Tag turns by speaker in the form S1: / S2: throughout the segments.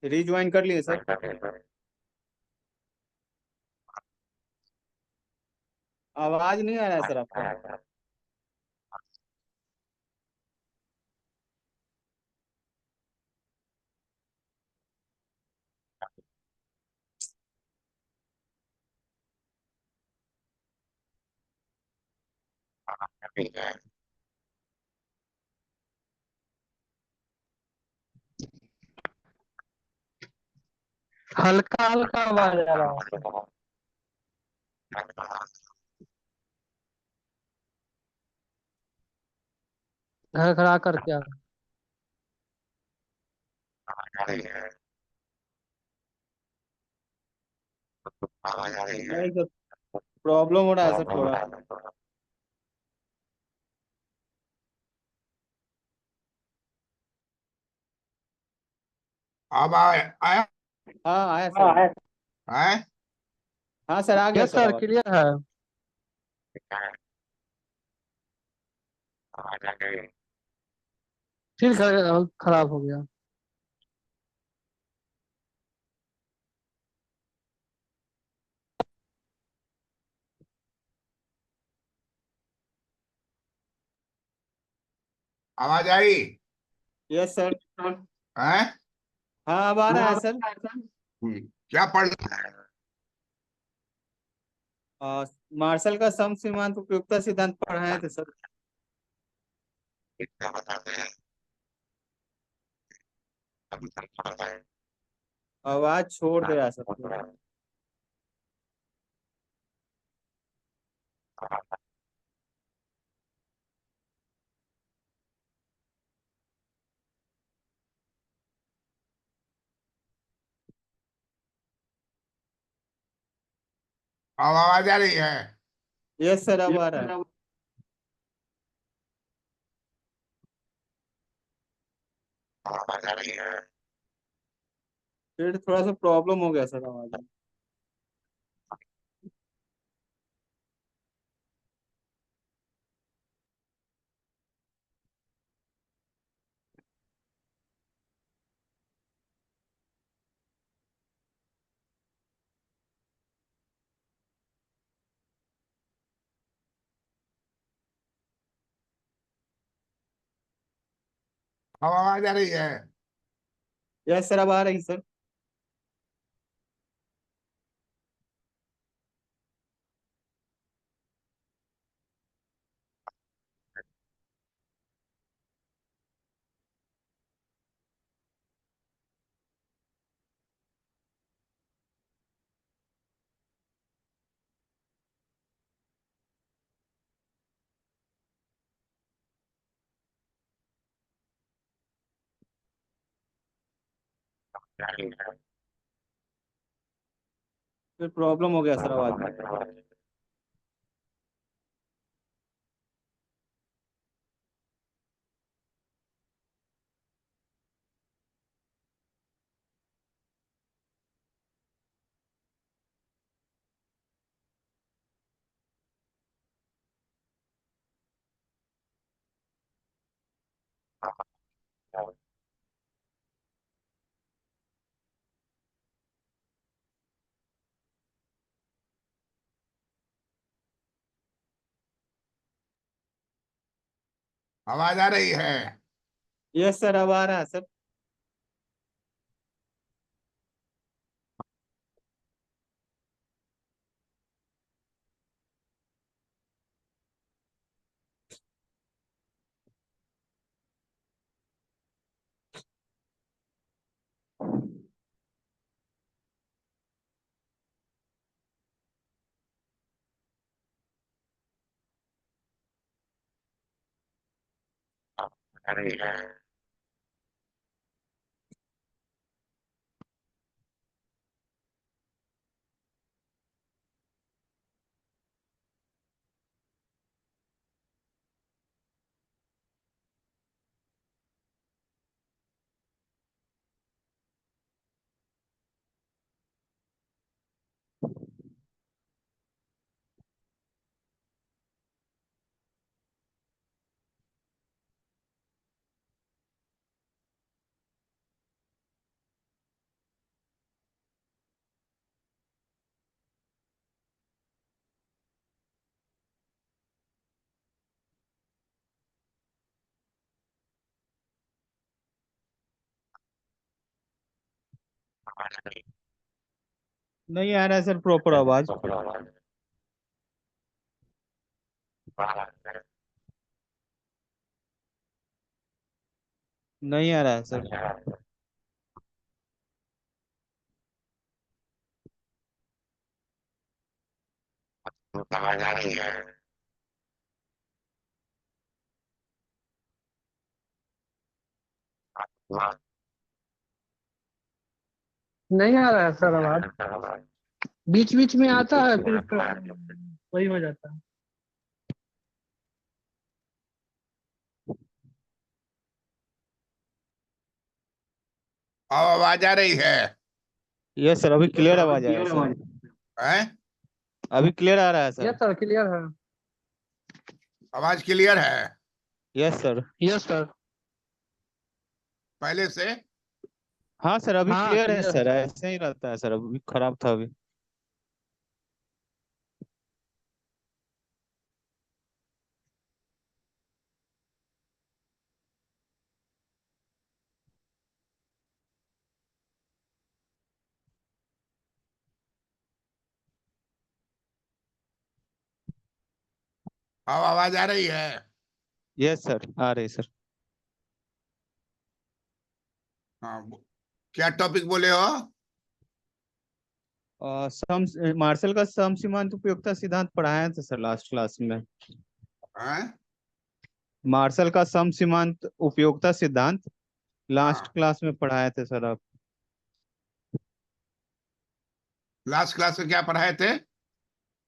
S1: Rejoin कर लिए sir. आवाज नहीं आ रहा है सर आपका।
S2: हल्का हल्का आवाज आ रहा है। घर खड़ा करके आ।
S1: नहीं सर, प्रॉब्लम हो रहा है सर थोड़ा।
S3: अब आया।
S1: हाँ आया सर
S2: हाँ
S1: अब।
S2: है।
S3: है।
S1: हाँ सर आ गया
S2: यस
S1: सर
S2: सर,
S1: आवाज।
S2: क्लियर है। फिर खराब हो गया।
S3: आवाज आई?
S1: Yes sir.
S3: हैं?
S1: हाँ अब आ रहा है सर।
S3: क्या पढ़ रहा है?
S1: मार्शल का सम सीमांत उपयुक्तता सिद्धांत पढ़ाए थे सर। आवाज छोड़ दे रहा है सर।
S3: अब आवाज आ रही है?
S1: यस सर अब आ रहा है।
S3: आवाज आ रही है?
S1: फिर थोड़ा सा प्रॉब्लम हो गया सर आवाज में।
S3: अब आवाज आ रही है?
S1: यस सर अब आ रही सर। फिर प्रॉब्लम हो गया सर आवाज में।
S3: आवाज आ रही है?
S1: यस सर अब आ रहा है सर।
S3: आ रही है?
S1: नहीं आ रहा है सर प्रॉपर आवाज। नहीं आ रहा है सर।
S3: आवाज आ रही है?
S2: नहीं आ रहा है सर आवाज। बीच बीच में आता है फिर वही हो जाता है।
S3: अब आवाज आ रही है?
S1: यस सर अभी क्लियर आवाज आया सर।
S3: हैं?
S1: अभी क्लियर आ रहा है सर।
S2: यस सर क्लियर है।
S3: आवाज क्लियर है?
S1: Yes sir.
S2: Yes sir.
S3: पहले से?
S1: हाँ सर, अभी
S2: हाँ
S1: क्लियर है
S2: क्लियर है
S1: सर,
S2: सर।
S1: ऐसे ही रहता है सर, अभी खराब था अभी।
S3: अब आवाज आ रही है?
S1: यस सर, आ रही सर।
S3: हाँ, क्या टॉपिक बोले हो?
S1: सम मार्शल का सम सीमांत उपयोगिता सिद्धांत पढ़ाया था सर लास्ट क्लास में।
S3: हैं?
S1: मार्शल का सम सीमांत उपयोगिता सिद्धांत लास्ट
S3: हाँ,
S1: क्लास में पढ़ाए थे सर आप।
S3: लास्ट क्लास में क्या पढ़ाए थे?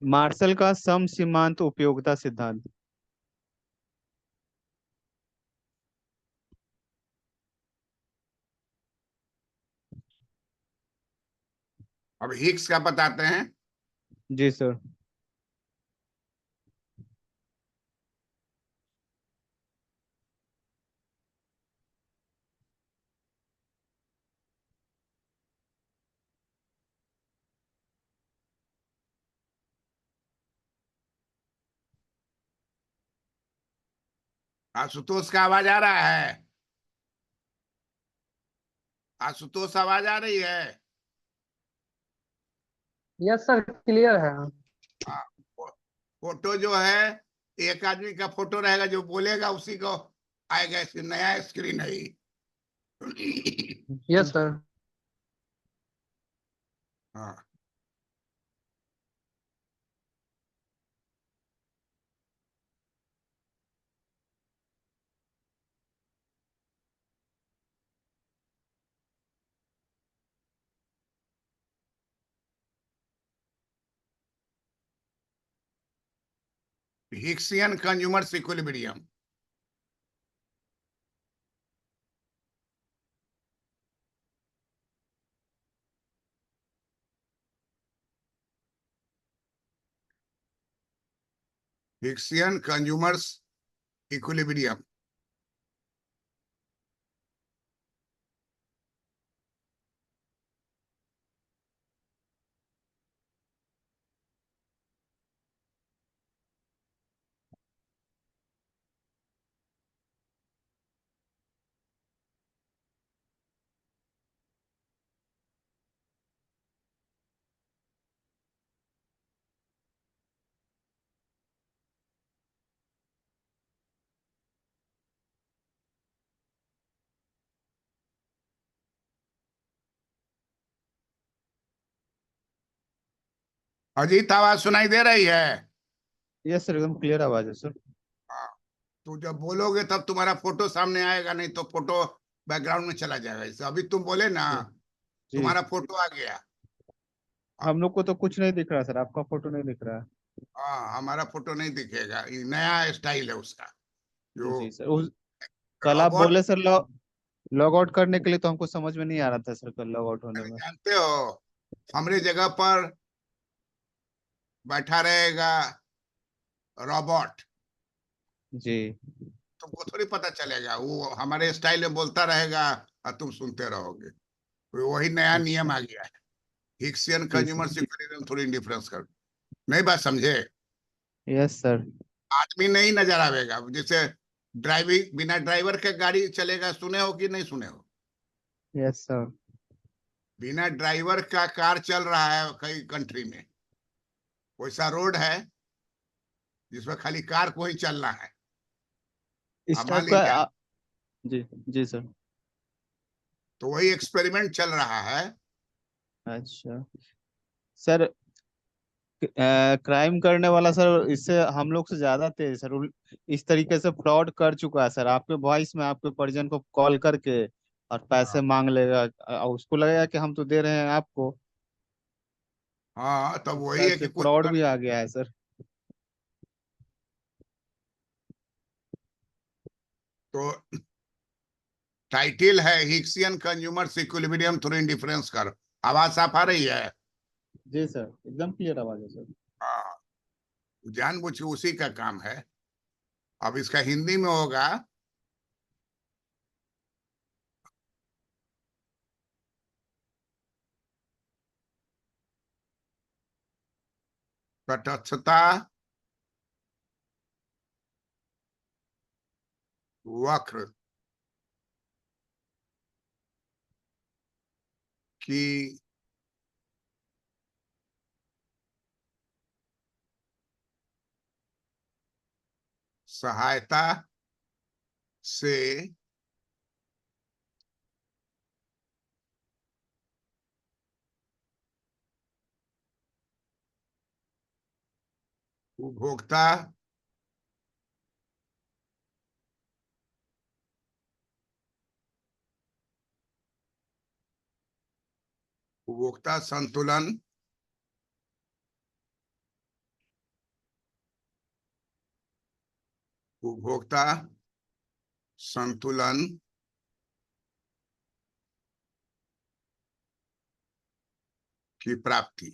S1: मार्शल का सम सीमांत उपयोगिता सिद्धांत।
S3: अब हिग्स का बताते हैं।
S1: जी सर।
S3: आशुतोष का आवाज आ रहा है? आशुतोष, आवाज आ रही है?
S2: यस सर क्लियर है।
S3: हाँ, फोटो जो है, एक आदमी का फोटो रहेगा, जो बोलेगा उसी को आएगा। नया स्क्रीन है ये।
S2: Yes sir.
S3: हाँ, Hicksian consumers equilibrium. Hicksian consumers equilibrium. Ajit, आवाज सुनाई दे रही है?
S1: यस सर, एकदम क्लियर आवाज है सर।
S3: हाँ, तो जब बोलोगे तब तुम्हारा फोटो सामने आएगा, नहीं तो फोटो बैकग्राउंड में चला जाएगा। इसे अभी तुम बोले ना,
S1: जी जी।
S3: तुम्हारा फोटो आ गया।
S1: हम लोग को तो कुछ नहीं दिख रहा सर, आपका फोटो नहीं दिख रहा है।
S3: हाँ, हमारा फोटो नहीं दिखेगा। ये नया स्टाइल है उसका, जो
S1: जी सर, उस कल आप
S3: रोबोट।
S1: बोले सर लॉग आउट करने के लिए, तो हमको समझ में नहीं आ रहा था सर कल लॉग आउट होने में।
S3: जानते हो, हमारे जगह पर बैठा रहेगा रोबोट,
S1: जी।
S3: तुमको थोड़ी पता चलेगा। वो हमारे स्टाइल में बोलता रहेगा और तुम सुनते रहोगे। तो वही नया नियम
S1: अच्छा।
S3: आ गया है। हिक्सियन
S1: जी
S3: कंज्यूमर
S1: सर।
S3: सिक्योरिटी में थोड़ी डिफरेंस कर। नहीं, बात समझे?
S1: Yes sir.
S3: आदमी नहीं नजर आएगा। जैसे ड्राइविंग, बिना ड्राइवर के गाड़ी चलेगा, सुने हो कि नहीं सुने हो?
S1: Yes sir.
S3: बिना ड्राइवर का कार चल रहा है कई कंट्री में। वैसा रोड है जिसमें खाली कार को ही चलना है।
S1: इस
S3: अब मान
S1: टाइप का
S3: लीजिए,
S1: जी जी सर।
S3: तो वही एक्सपेरिमेंट चल रहा है।
S1: अच्छा सर, क्राइम करने वाला सर इससे हम लोग से ज्यादा तेज है सर। इस तरीके से फ्रॉड कर चुका है सर, आपके वॉइस में आपके परिजन को कॉल करके और पैसे
S3: हाँ,
S1: मांग लेगा, और उसको लगेगा कि हम तो दे रहे हैं आपको।
S3: हाँ, तब
S1: इस
S3: वही
S1: टाइप
S3: है
S1: से
S3: कि कुछ
S1: फ्रॉड भी आ गया है सर।
S3: तो टाइटिल है Hicksian consumer equilibrium through indifference कर। आवाज साफ आ रही है?
S1: जी सर, एकदम क्लियर आवाज है सर।
S3: हाँ, जानबूझ के उसी का काम है। अब इसका हिंदी में होगा। तटस्थता, वक्र की सहायता से उपभोक्ता उपभोक्ता संतुलन उपभोक्ता संतुलन की प्राप्ति।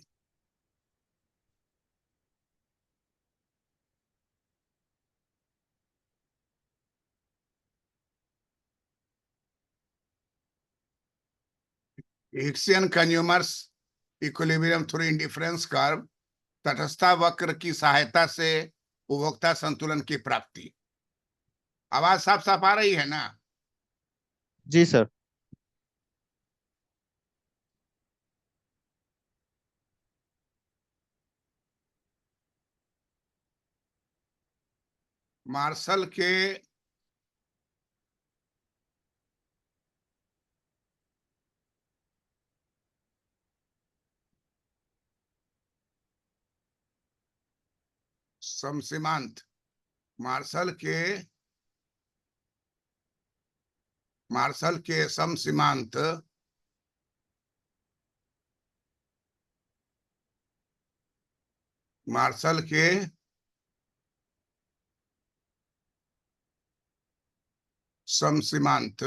S3: Hicksian consumers equilibrium through indifference curve, तटस्थता वक्र की सहायता से उपभोक्ता संतुलन की प्राप्ति। आवाज साफ साफ आ रही है ना?
S1: जी सर।
S3: मार्शल के समसीमांत मार्शल के समसीमांत मार्शल के समसीमांत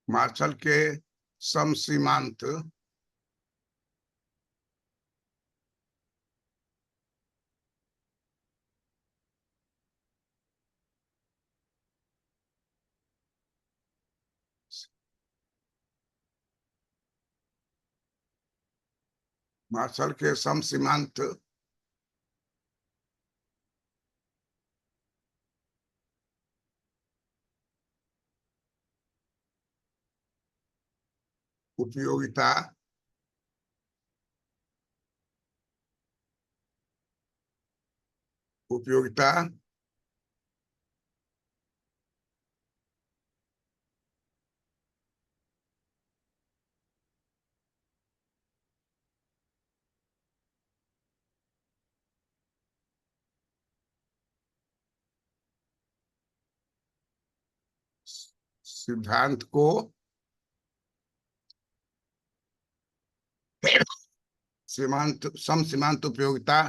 S3: मार्शल के समसीमांत मार्शल के समसीमांत उपयोगिता उपयोगिता सिद्धांत को समसीमांत उपयोगिता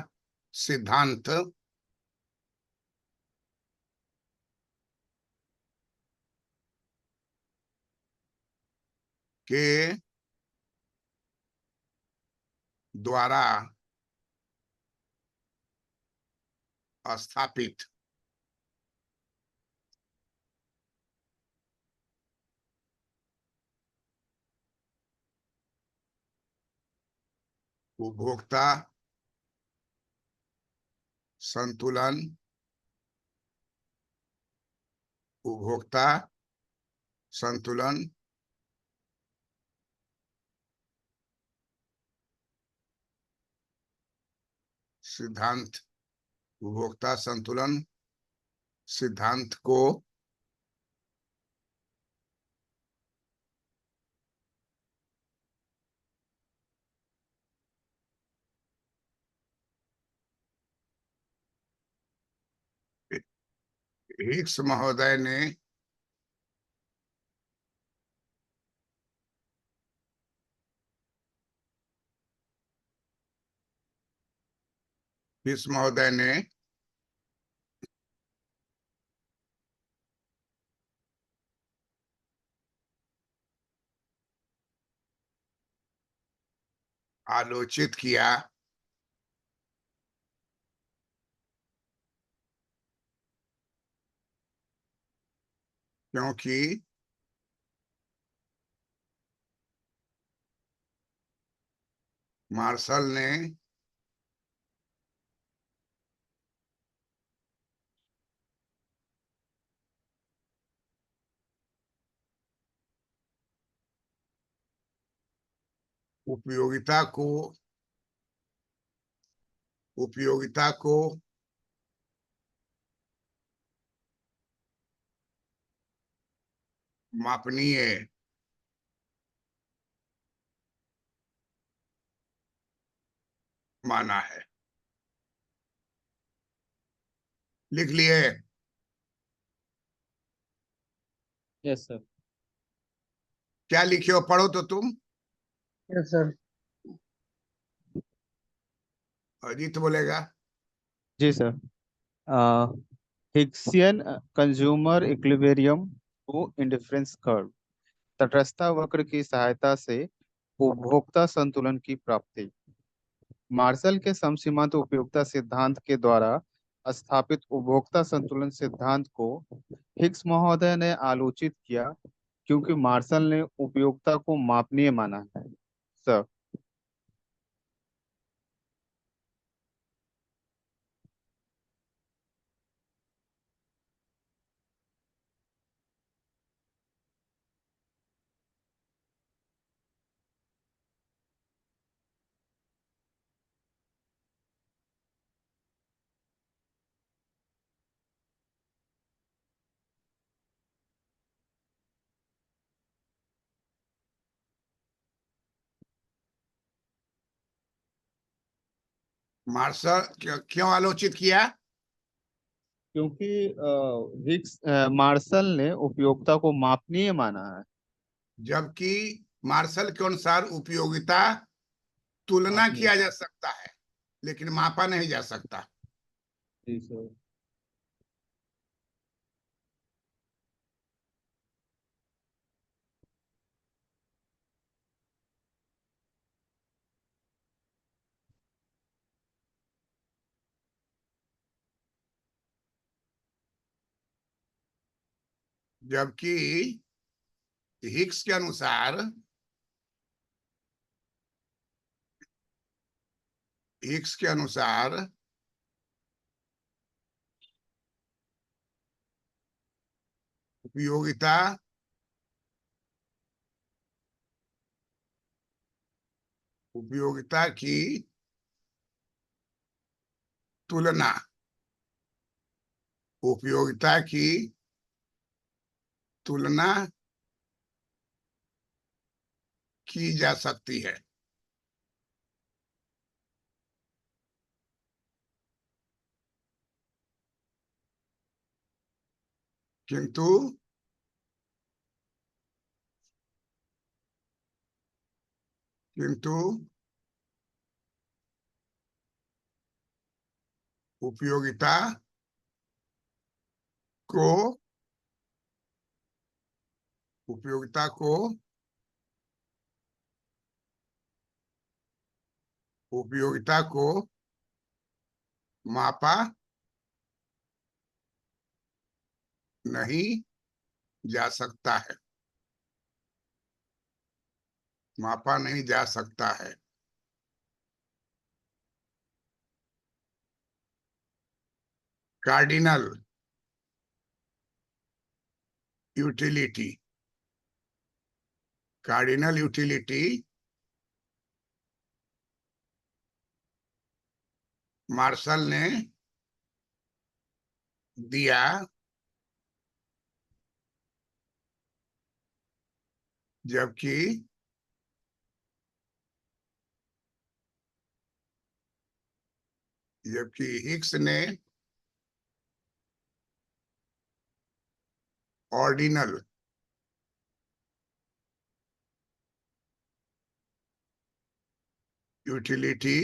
S3: सिद्धांत के द्वारा स्थापित उपभोक्ता संतुलन उपभोक्ता संतुलन सिद्धांत उपभोक्ता संतुलन सिद्धांत को हिक्स महोदय ने हिक्स महोदय ने आलोचित किया क्योंकि मार्शल ने उपयोगिता को उपयोगिता को मापनीय माना है। लिख लिए?
S1: Yes sir.
S3: क्या लिखे हो, पढ़ो तो तुम।
S2: Yes sir.
S3: अजीत बोलेगा।
S1: जी sir. Hicksian consumer equilibrium to indifference curve, तटस्थता वक्र की सहायता से उपभोक्ता संतुलन की प्राप्ति। मार्शल के समसीमांत उपयोगिता सिद्धांत के द्वारा स्थापित उपभोक्ता संतुलन सिद्धांत को हिग्स महोदय ने आलोचित किया, क्योंकि मार्शल ने उपयोगिता को मापनीय माना है। सर।
S3: मार्शल क्यों आलोचित किया?
S1: क्योंकि मार्शल ने उपयोगिता को मापनीय माना है।
S3: जबकि मार्शल के अनुसार उपयोगिता तुलना
S1: मापनीय।
S3: किया जा सकता है, लेकिन मापा नहीं जा सकता।
S1: जी सर।
S3: जबकि हिग्स के अनुसार हिग्स के अनुसार उपयोगिता उपयोगिता की तुलना उपयोगिता की तुलना की जा सकती है, किंतु किंतु उपयोगिता को उपयोगिता को उपयोगिता को मापा नहीं जा सकता है, मापा नहीं जा सकता है। Cardinal utility cardinal utility Marshall ने दिया, जबकि जबकि हिग्स ने ऑर्डिनल यूटिलिटी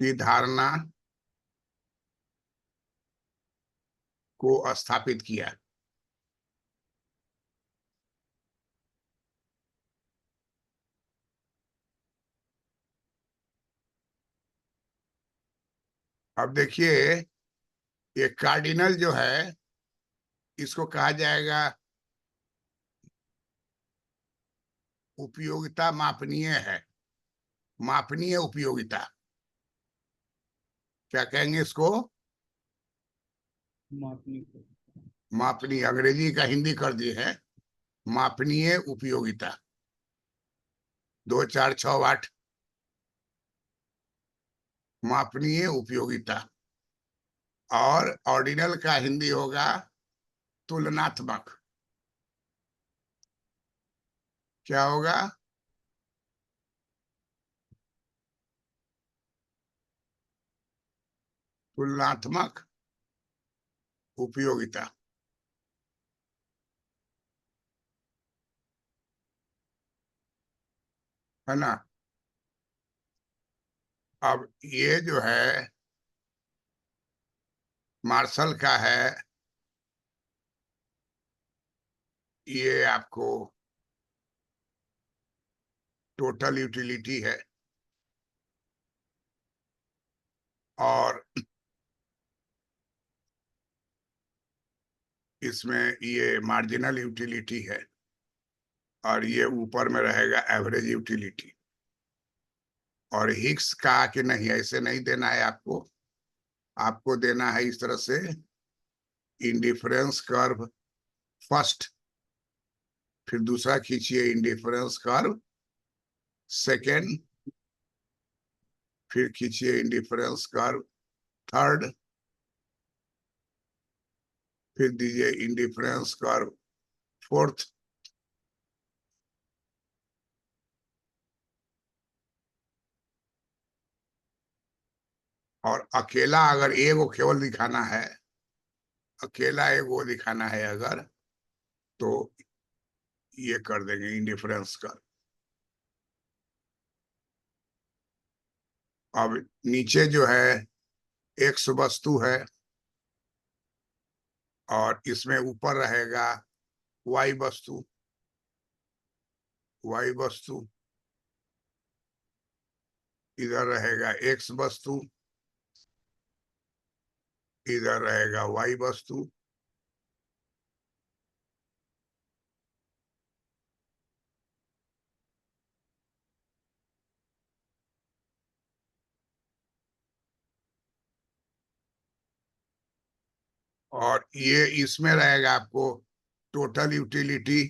S3: की धारणा को स्थापित किया। अब देखिए, ये कार्डिनल जो है, इसको कहा जाएगा उपयोगिता मापनीय है, मापनीय उपयोगिता, क्या कहेंगे इसको? मापनीय, अंग्रेजी का हिंदी कर दिए है, मापनीय उपयोगिता। 2 4 6 8, मापनीय उपयोगिता। और ऑर्डिनल का हिंदी होगा तुलनात्मक। क्या होगा? तुलनात्मक उपयोगिता। है ना? अब ये जो है मार्शल का है, ये आपको टोटल यूटिलिटी है, और इसमें ये मार्जिनल यूटिलिटी है, और ये ऊपर में रहेगा एवरेज यूटिलिटी। और हिग्स का कि नहीं, ऐसे नहीं देना है आपको, आपको देना है इस तरह से, इंडिफरेंस कर्व फर्स्ट, फिर दूसरा खींचिए इंडिफरेंस कर्व सेकेंड, फिर खींचिए इंडिफरेंस कर्व थर्ड, फिर दीजिए इंडिफरेंस कर्व फोर्थ, और अकेला अगर एगो केवल दिखाना है, अकेला एगो दिखाना है अगर, तो ये कर देंगे इंडिफरेंस कर्व। अब नीचे जो है एक्स वस्तु है, और इसमें ऊपर रहेगा वाई वस्तु, वाई वस्तु, इधर रहेगा एक्स वस्तु, इधर रहेगा वाई वस्तु। और ये इसमें रहेगा आपको total utility,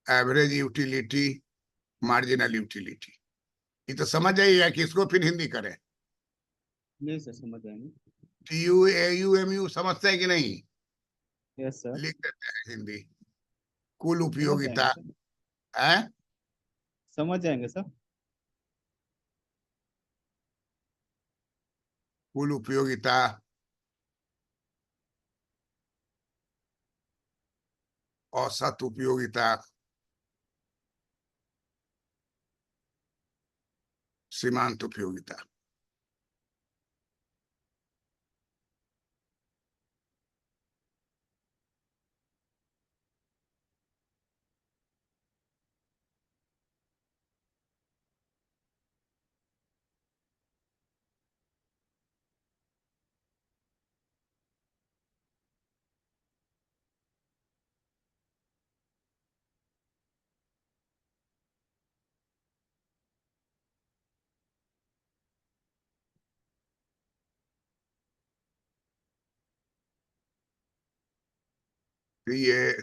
S3: average utility, marginal utility. ये तो समझ जाइएगा कि इसको फिर हिंदी करें।
S1: नहीं सर, समझ आएंगे।
S3: टीयू एयू एमयू समझते हैं कि नहीं?
S1: Yes sir.
S3: लिख देते हैं हिंदी। कुल
S1: समझ जाएंगे
S3: उपयोगिता
S1: सर।
S3: है,
S1: समझ जाएंगे सर।
S3: कुल उपयोगिता औसत उपयोगिता, सीमांत उपयोगिता। तो ये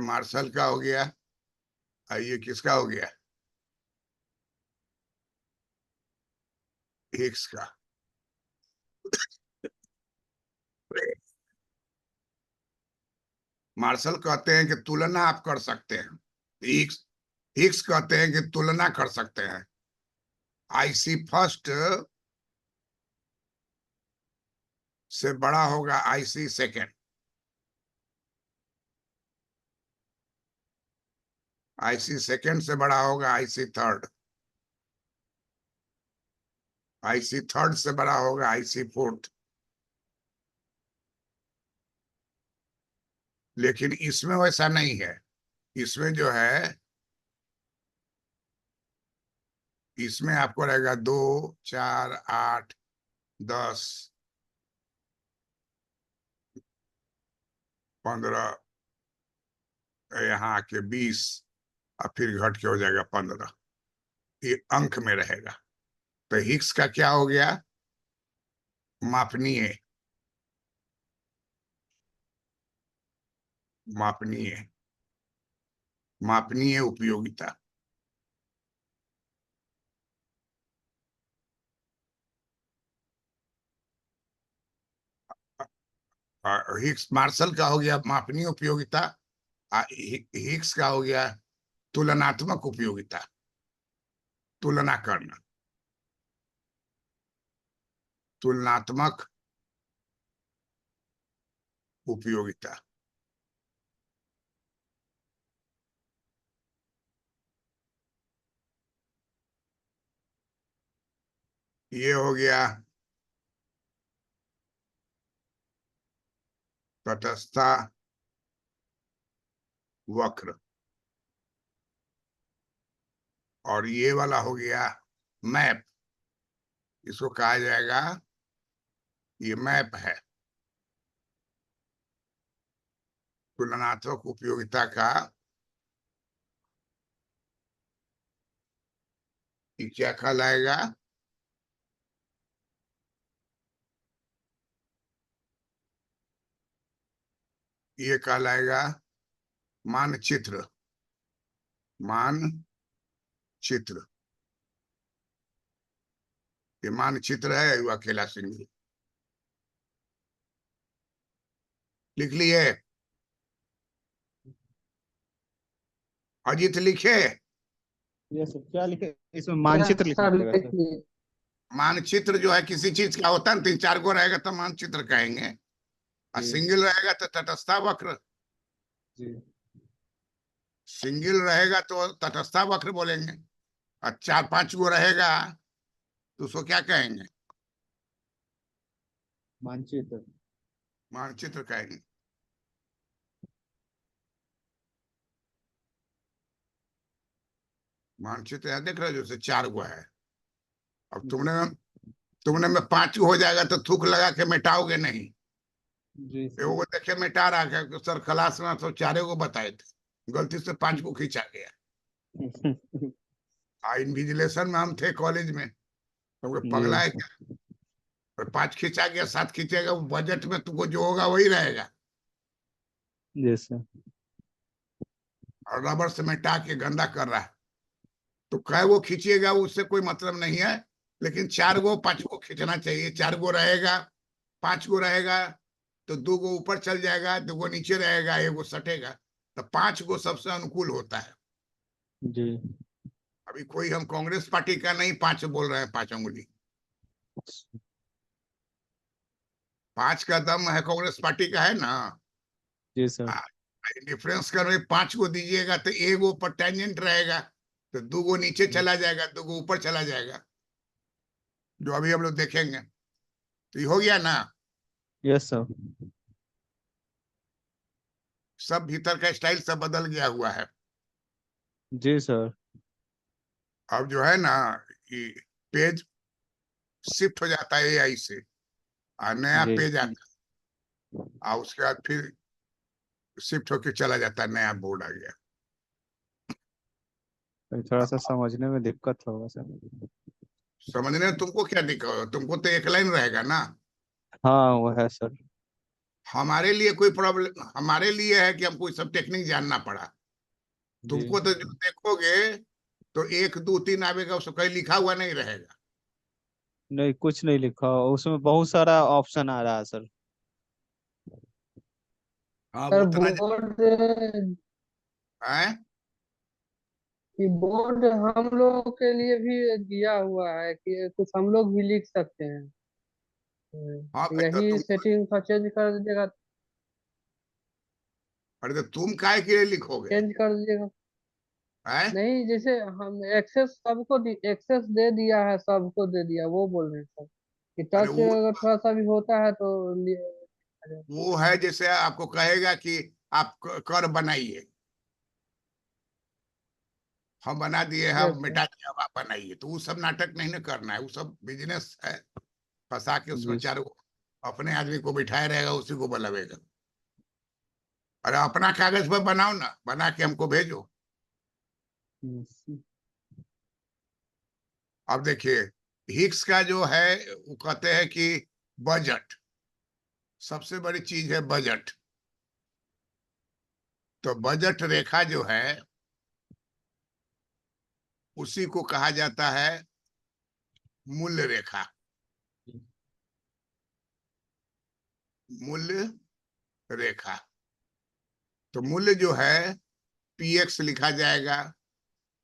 S3: मार्शल का हो गया, और ये किसका हो गया? हिग्स का। मार्शल कहते हैं कि तुलना आप कर सकते हैं, हिग्स हिग्स कहते हैं कि तुलना कर सकते हैं। आईसी फर्स्ट से बड़ा होगा आईसी सेकेंड, आईसी सेकेंड से बड़ा होगा आईसी थर्ड, आईसी थर्ड से बड़ा होगा आईसी फोर्थ। लेकिन इसमें वैसा नहीं है। इसमें जो है, इसमें आपको रहेगा 2, 4, 8, 10, 15, यहाँ आके 20 और फिर घट के हो जाएगा 15। ये अंक में रहेगा। तो हिग्स का क्या हो गया? मापनीय। मापनीय। मापनीय उपयोगिता। हिग्स मार्शल का हो गया मापनीय उपयोगिता। हिग्स का हो गया तुलनात्मक उपयोगिता। तुलना करना। तुलनात्मक उपयोगिता। ये हो गया तटस्थता वक्र। और ये वाला हो गया मैप। इसको कहा जाएगा, ये मैप है तुलनात्मक उपयोगिता का। ये क्या कहलाएगा? ये कहलाएगा मानचित्र। मानचित्र। ये मानचित्र है, युवा अकेला सिंह। लिख लिए? अजीत लिखे?
S1: ये सब क्या लिखे इसमें? मानचित्र लिखना
S2: सर
S1: पड़ेगा सर।
S2: लिखिए।
S3: मानचित्र जो है किसी चीज का होता है ना, 3-4 गो रहेगा तो मानचित्र कहेंगे। और
S1: जी
S3: सिंगल रहेगा तो तटस्थता वक्र।
S1: जी।
S3: सिंगल रहेगा तो तटस्थता वक्र बोलेंगे। और 4-5 गो रहेगा तो उसको क्या कहेंगे?
S1: मानचित्र।
S3: मानचित्र कहेंगे। मानचित्र यहाँ देख रहे हो, जैसे 4 गो है। अब तुमने में 5 गो हो जाएगा तो थूक लगा के मिटाओगे नहीं।
S1: जी सर।
S3: वो देखे मिटा रहा है सर, क्लास में तो 4 गो बताए थे, गलती से 5 गो खींचा गया। इन्विजिलेशन में हम थे कॉलेज में, तो
S1: जी
S3: पगला है क्या? और 5 खींचा गया, 7 खींचेगा, वो बजट में तुमको जो होगा वही रहेगा।
S1: जी सर।
S3: और रबर से मिटा के गंदा कर रहा है। तो कै वो खींचिएगा उससे कोई मतलब नहीं है, लेकिन 4 गो 5 गो खींचना चाहिए। 4 गो रहेगा, 5 गो रहेगा तो 2 गो ऊपर चल जाएगा, 2 गो नीचे रहेगा, 1 गो सटेगा। तो 5 गो सबसे अनुकूल होता है।
S1: जी।
S3: अभी कोई हम कांग्रेस पार्टी का नहीं 5 बोल रहे हैं, 5 उंगली। 5 का दम है कांग्रेस पार्टी का, है ना?
S1: जी सर।
S3: डिफरेंस कर 5 को दीजिएगा तो 1 गो ऊपर टेंजेंट रहेगा, तो 2 गो नीचे चला जाएगा, 2 गो ऊपर चला जाएगा, जो अभी हम लोग देखेंगे। तो ये हो गया ना?
S1: Yes sir.
S3: सब भीतर का स्टाइल सब बदल गया हुआ है।
S1: जी सर।
S3: अब जो है ना, ये पेज शिफ्ट हो जाता है एआई से, और नया
S1: जी।
S3: पेज आता है, और उसके बाद फिर शिफ्ट होके चला जाता है, नया बोर्ड आ गया।
S1: तो थोड़ा सा समझने में दिक्कत होगा सर।
S3: समझने में तुमको क्या दिक्कत हो? तुमको तो एक लाइन रहेगा ना।
S1: हाँ वो है सर।
S3: हमारे लिए कोई प्रॉब्लम, हमारे लिए है कि हमको ये सब टेक्निक जानना पड़ा।
S1: जी।
S3: तुमको तो जो देखोगे तो 1, 2, 3 आवेगा, उसको कहीं लिखा हुआ नहीं रहेगा।
S1: नहीं कुछ नहीं लिखा उसमें, बहुत सारा ऑप्शन आ रहा है सर।
S3: हाँ,
S2: सर
S3: वो उतना
S2: बोर्ड
S3: है।
S2: की बोर्ड हम लोग के लिए भी दिया हुआ है कि कुछ हम लोग भी लिख सकते हैं।
S3: हाँ भाई, तो
S2: यही
S3: तुम,
S2: सेटिंग का चेंज कर दीजिएगा।
S3: अरे तो तुम काय के लिए लिखोगे?
S2: चेंज कर दीजिएगा।
S3: है?
S2: नहीं, जैसे हम एक्सेस सबको एक्सेस दे दिया है, सबको दे दिया, वो बोल रहे हैं सर कि
S3: अरे
S2: टच अगर थोड़ा सा भी होता है तो
S3: वो है जैसे आपको कहेगा कि आप कर बनाइए, हम बना दिए,
S2: यस
S3: हम
S2: सर।
S3: मिटा दिए, अब आप बनाइए। तो वो सब नाटक नहीं ना करना है, वो सब बिजनेस है। फंसा के उसमें
S1: जी
S3: चारों अपने आदमी को बिठाए रहेगा, उसी को बलवेगा। अरे अपना कागज पर बनाओ ना, बना के हमको भेजो।
S1: यस।
S3: अब देखिए, हिग्स का जो है वो कहते हैं कि बजट सबसे बड़ी चीज है, बजट। तो बजट रेखा जो है उसी को कहा जाता है मूल्य रेखा। मूल्य रेखा। तो मूल्य जो है पी एक्स लिखा जाएगा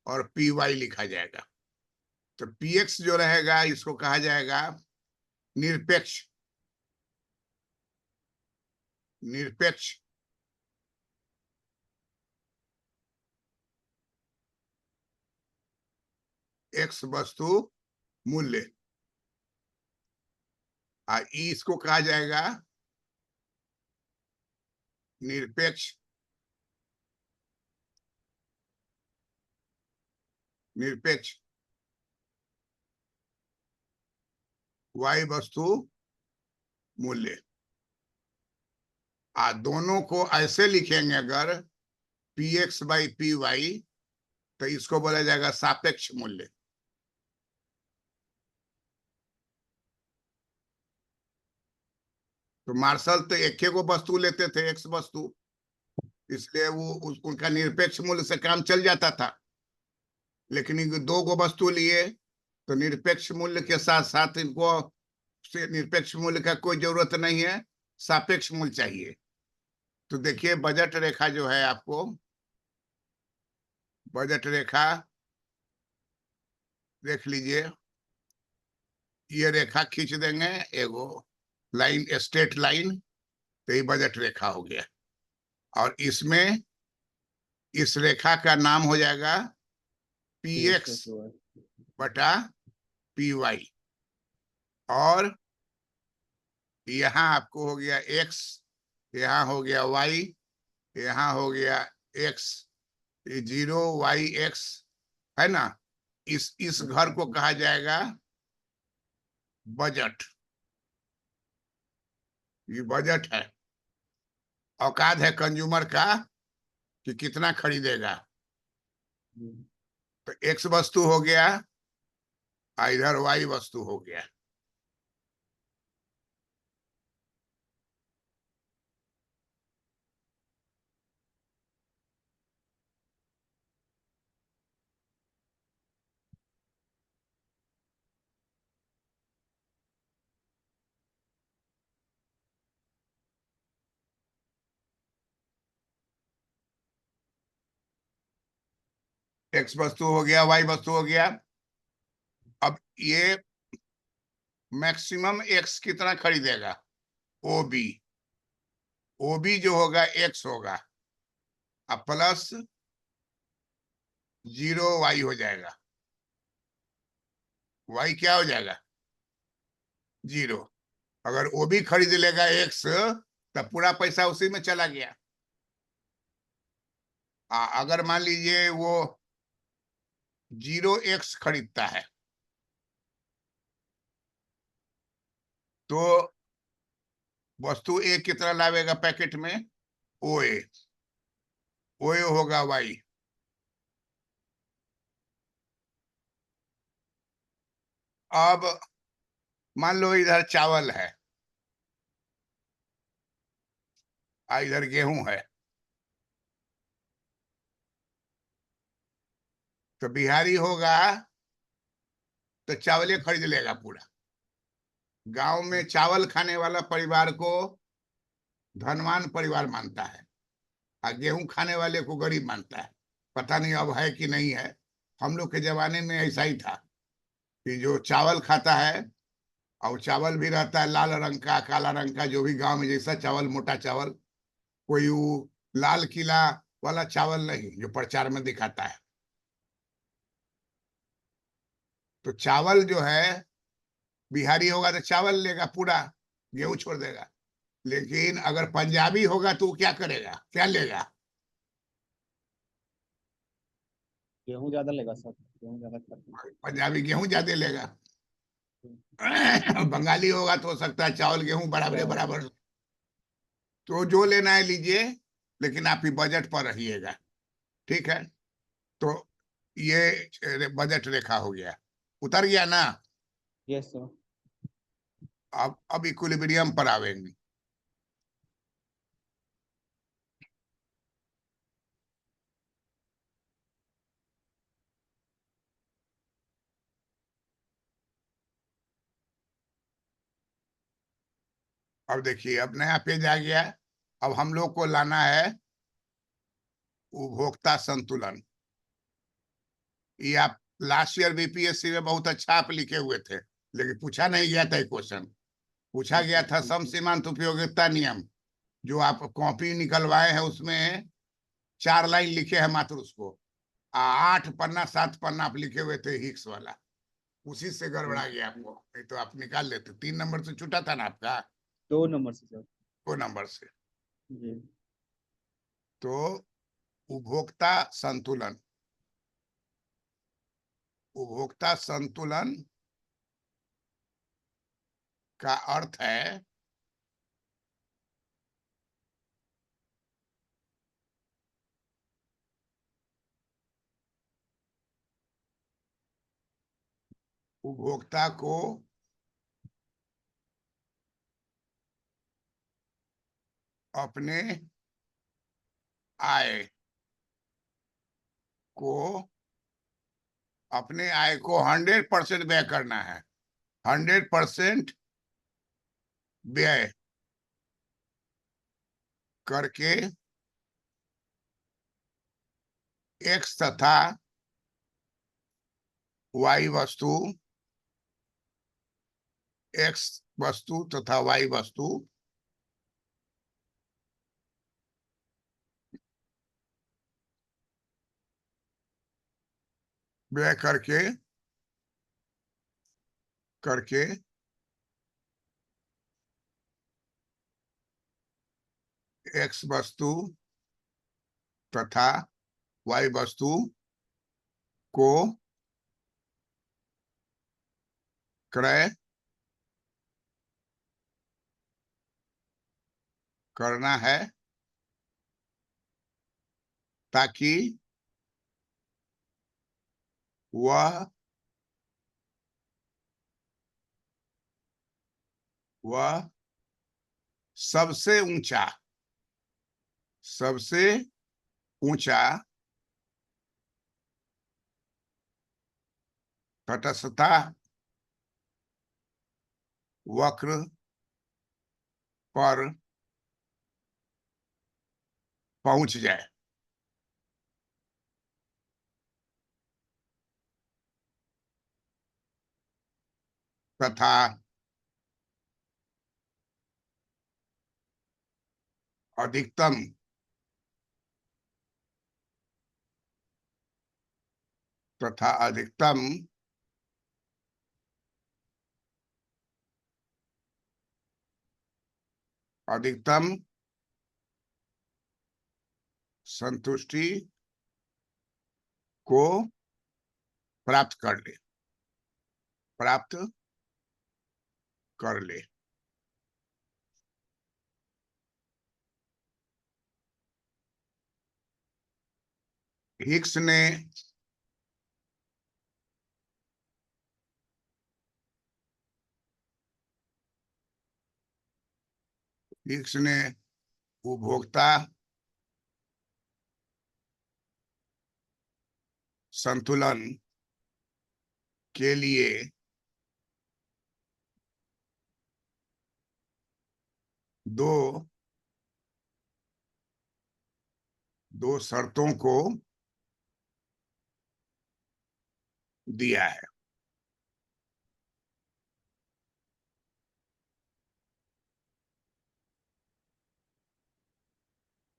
S3: और पी वाई लिखा जाएगा। तो पी एक्स जो रहेगा इसको कहा जाएगा निरपेक्ष। निरपेक्ष एक्स वस्तु मूल्य। इसको कहा जाएगा निरपेक्ष। निरपेक्ष वाई वस्तु मूल्य। दोनों को ऐसे लिखेंगे अगर P X by P Y, तो इसको बोला जाएगा सापेक्ष मूल्य। तो मार्शल तो एक को वस्तु लेते थे, एक्स वस्तु, इसलिए वो उनका निरपेक्ष मूल्य से काम चल जाता था। लेकिन इनको दो गो वस्तु लिए तो निरपेक्ष मूल्य के साथ साथ इनको निरपेक्ष मूल्य का कोई जरूरत नहीं है, सापेक्ष मूल्य चाहिए। तो देखिए बजट रेखा जो है, आपको बजट रेखा देख लीजिए। ये रेखा खींच देंगे, एगो लाइन, स्ट्रेट लाइन, तो ये बजट रेखा हो गया। और इसमें इस रेखा का नाम हो जाएगा पी एक्स बटा पी वाई। और यहाँ आपको हो गया एक्स, यहाँ हो गया वाई, यहाँ हो गया एक्स, ये 0 y x है ना। इस घर को कहा जाएगा बजट। ये बजट है, औकात है कंज्यूमर का कि कितना खरीदेगा। तो एक्स वस्तु हो गया, इधर वाई वस्तु हो गया। एक्स वस्तु हो गया, वाई वस्तु हो गया। अब ये मैक्सिमम एक्स कितना खरीदेगा, ओ बी। ओ बी जो होगा एक्स होगा, अब प्लस 0 y हो जाएगा। वाई क्या हो जाएगा, 0। अगर वो भी खरीद लेगा एक्स, तब पूरा पैसा उसी में चला गया। अगर मान लीजिए वो 0x खरीदता है, तो वस्तु ए कितना लावेगा पैकेट में, ओ ए। ओ ए होगा वाई। अब मान लो इधर चावल है, इधर गेहूं है, तो बिहारी होगा तो चावल खरीद लेगा पूरा। गांव में चावल खाने वाला परिवार को धनवान परिवार मानता है, और गेहूं खाने वाले को गरीब मानता है। पता नहीं अब है कि नहीं है। हम लोग के जमाने में ऐसा ही था कि जो चावल खाता है, और चावल भी रहता है लाल रंग का, काला रंग का, जो भी गांव में जैसा चावल, मोटा चावल, कोई वो लाल किला वाला चावल नहीं जो प्रचार में दिखाता है। तो चावल जो है, बिहारी होगा तो चावल लेगा पूरा, गेहूं छोड़ देगा। लेकिन अगर पंजाबी होगा तो वो क्या करेगा, क्या लेगा,
S1: गेहूं ज्यादा लेगा सर, गेहूं ज्यादा खाते हैं।
S3: पंजाबी गेहूं ज्यादा लेगा। बंगाली होगा तो हो सकता है चावल गेहूं बराबर
S1: चावल।
S3: बराबर। तो जो लेना है लीजिए, लेकिन आप ही बजट पर रहिएगा। ठीक है। तो ये बजट रेखा हो गया, उतर गया ना।
S1: Yes sir.
S3: अब इक्विलिब्रियम पर आवेंगे। अब देखिए, अब नया पेज आ गया। अब हम लोग को लाना है उपभोक्ता संतुलन। ये आप लास्ट ईयर बीपीएससी में बहुत अच्छा आप लिखे हुए थे, लेकिन पूछा नहीं गया था क्वेश्चन। पूछा गया था सम सीमांत उपयोगिता नियम, जो आप कॉपी निकलवाए हैं उसमें 4 लाइन लिखे हैं मात्र उसको। 8 पन्ना 7 पन्ना आप लिखे हुए थे हिक्स वाला, उसी से गड़बड़ा गया आपको। नहीं तो आप निकाल लेते। 3 नंबर से छूटा था ना आपका।
S1: 2 नंबर से सर।
S3: 2 नंबर से।
S1: जी।
S3: तो उपभोक्ता संतुलन, उपभोक्ता संतुलन का अर्थ है उपभोक्ता को अपने आय को, अपने आय को 100% व्यय करना है। 100% व्यय करके एक्स तथा वाई वस्तु, एक्स वस्तु तथा वाई वस्तु व्यय करके करके एक्स वस्तु तथा वाई वस्तु को क्रय करना है, ताकि वह वह सबसे ऊंचा, सबसे ऊंचा तटस्थता वक्र पर पहुंच जाए, तथा अधिकतम तथा अधिकतम अधिकतम संतुष्टि को प्राप्त कर ले, प्राप्त कर ले। हिक्स ने हिक्स ने उपभोक्ता संतुलन के लिए दो दो शर्तों को दिया है।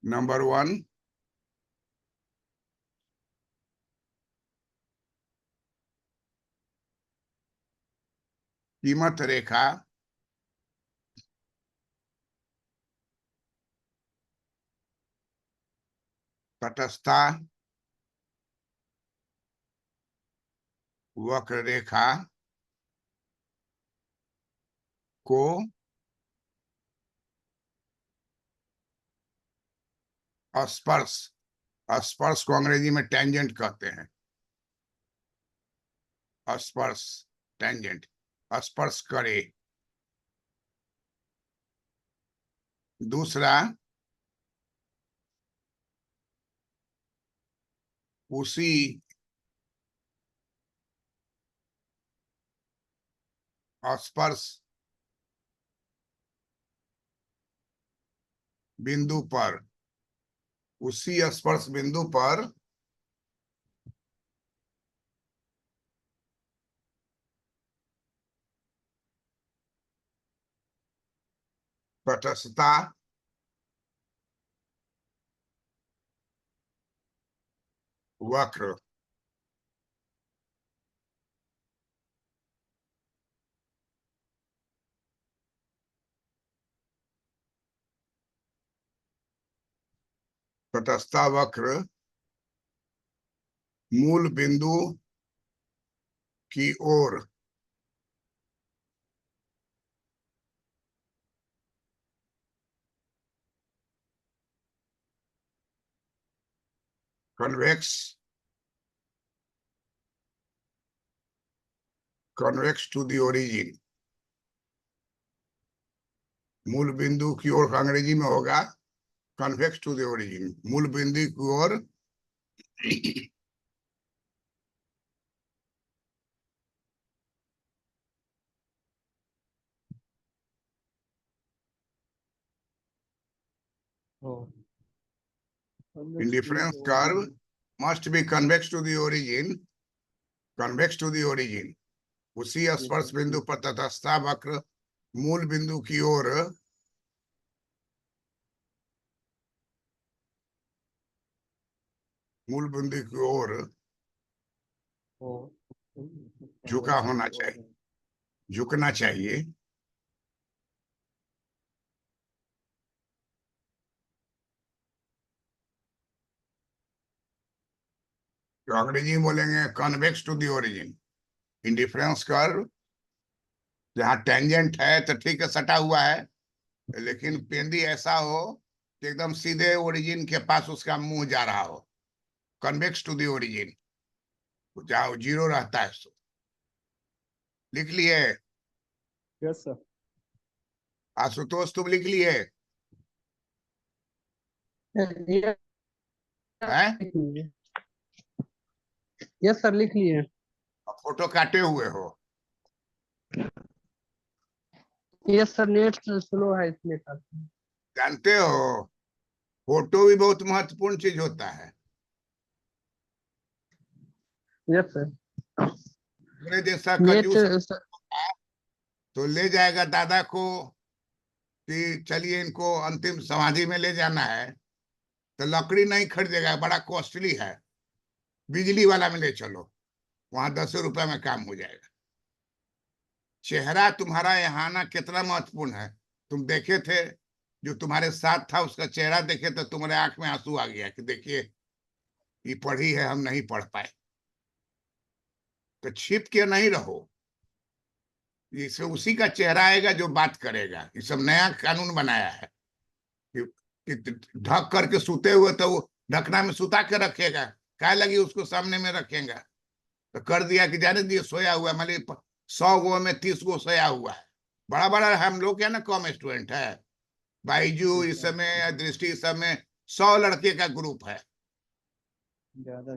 S3: नंबर 1, कीमत रेखा तटस्थता वक्र रेखा को स्पर्श, स्पर्श को अंग्रेजी में टेंजेंट कहते हैं। स्पर्श, टेंजेंट, स्पर्श करे। दूसरा, उसी स्पर्श बिंदु पर, उसी स्पर्श बिंदु पर तटस्थता वक्र, तटस्थता वक्र मूल बिंदु की ओर convex, convex to the origin. मूल बिंदु की ओर का अंग्रेजी में होगा कन्वेक्स टू द ओरिजिन, मूल बिंदु की ओर indifference curve must be convex to the origin, convex to the origin। उसी स्पर्श बिंदु पर तटस्थता वक्र मूल बिंदु की ओर मूल बिंदु की ओर झुका होना चाहिए, झुकना चाहिए। तो अंग्रेजी में बोलेंगे convex to the origin. Indifference curve जहाँ टेंजेंट है तो ठीक है, सटा हुआ है, लेकिन पेंदी ऐसा हो कि एकदम सीधे ओरिजिन के पास उसका मुंह जा रहा हो, कन्वेक्स टू द ओरिजिन, जहाँ जीरो रहता है। सो लिख लिए?
S1: Yes sir.
S3: आशुतोष तुम लिख लिए हैं?
S2: यस सर, लिख लिए।
S3: फोटो काटे हुए हो?
S2: यस सर, नेट स्लो है इसलिए काटते हैं।
S3: जानते हो फोटो भी बहुत महत्वपूर्ण चीज होता है।
S2: Yes sir.
S3: मेरे जैसा
S2: नेट
S3: कंजूस तो ले जाएगा दादा को कि चलिए इनको अंतिम समाधि में ले जाना है, तो लकड़ी नहीं खरीदेगा, बड़ा कॉस्टली है, बिजली वाला में ले चलो, वहां 10 रुपए में काम हो जाएगा। चेहरा तुम्हारा यहाँ आना कितना महत्वपूर्ण है। तुम देखे थे, जो तुम्हारे साथ था उसका चेहरा देखे तो तुम्हारे आंख में आंसू आ गया कि देखिए ये पढ़ी है, हम नहीं पढ़ पाए। तो छिप के नहीं रहो, इससे उसी का चेहरा आएगा जो बात करेगा। ये सब नया कानून बनाया है कि ढक करके सूते हुए तो वो ढकना में सुता के रखेगा, क्या लगी उसको सामने में रखेगा। तो कर दिया कि जाने दिए सोया हुआ है, मान ली 100 गो में 30 गो सोया हुआ है। बड़ा बड़ा हम लोग क्या ना कम स्टूडेंट है, बाईजू इस समय, दृष्टि इस समय 100 लड़के का ग्रुप है।
S1: ज्यादा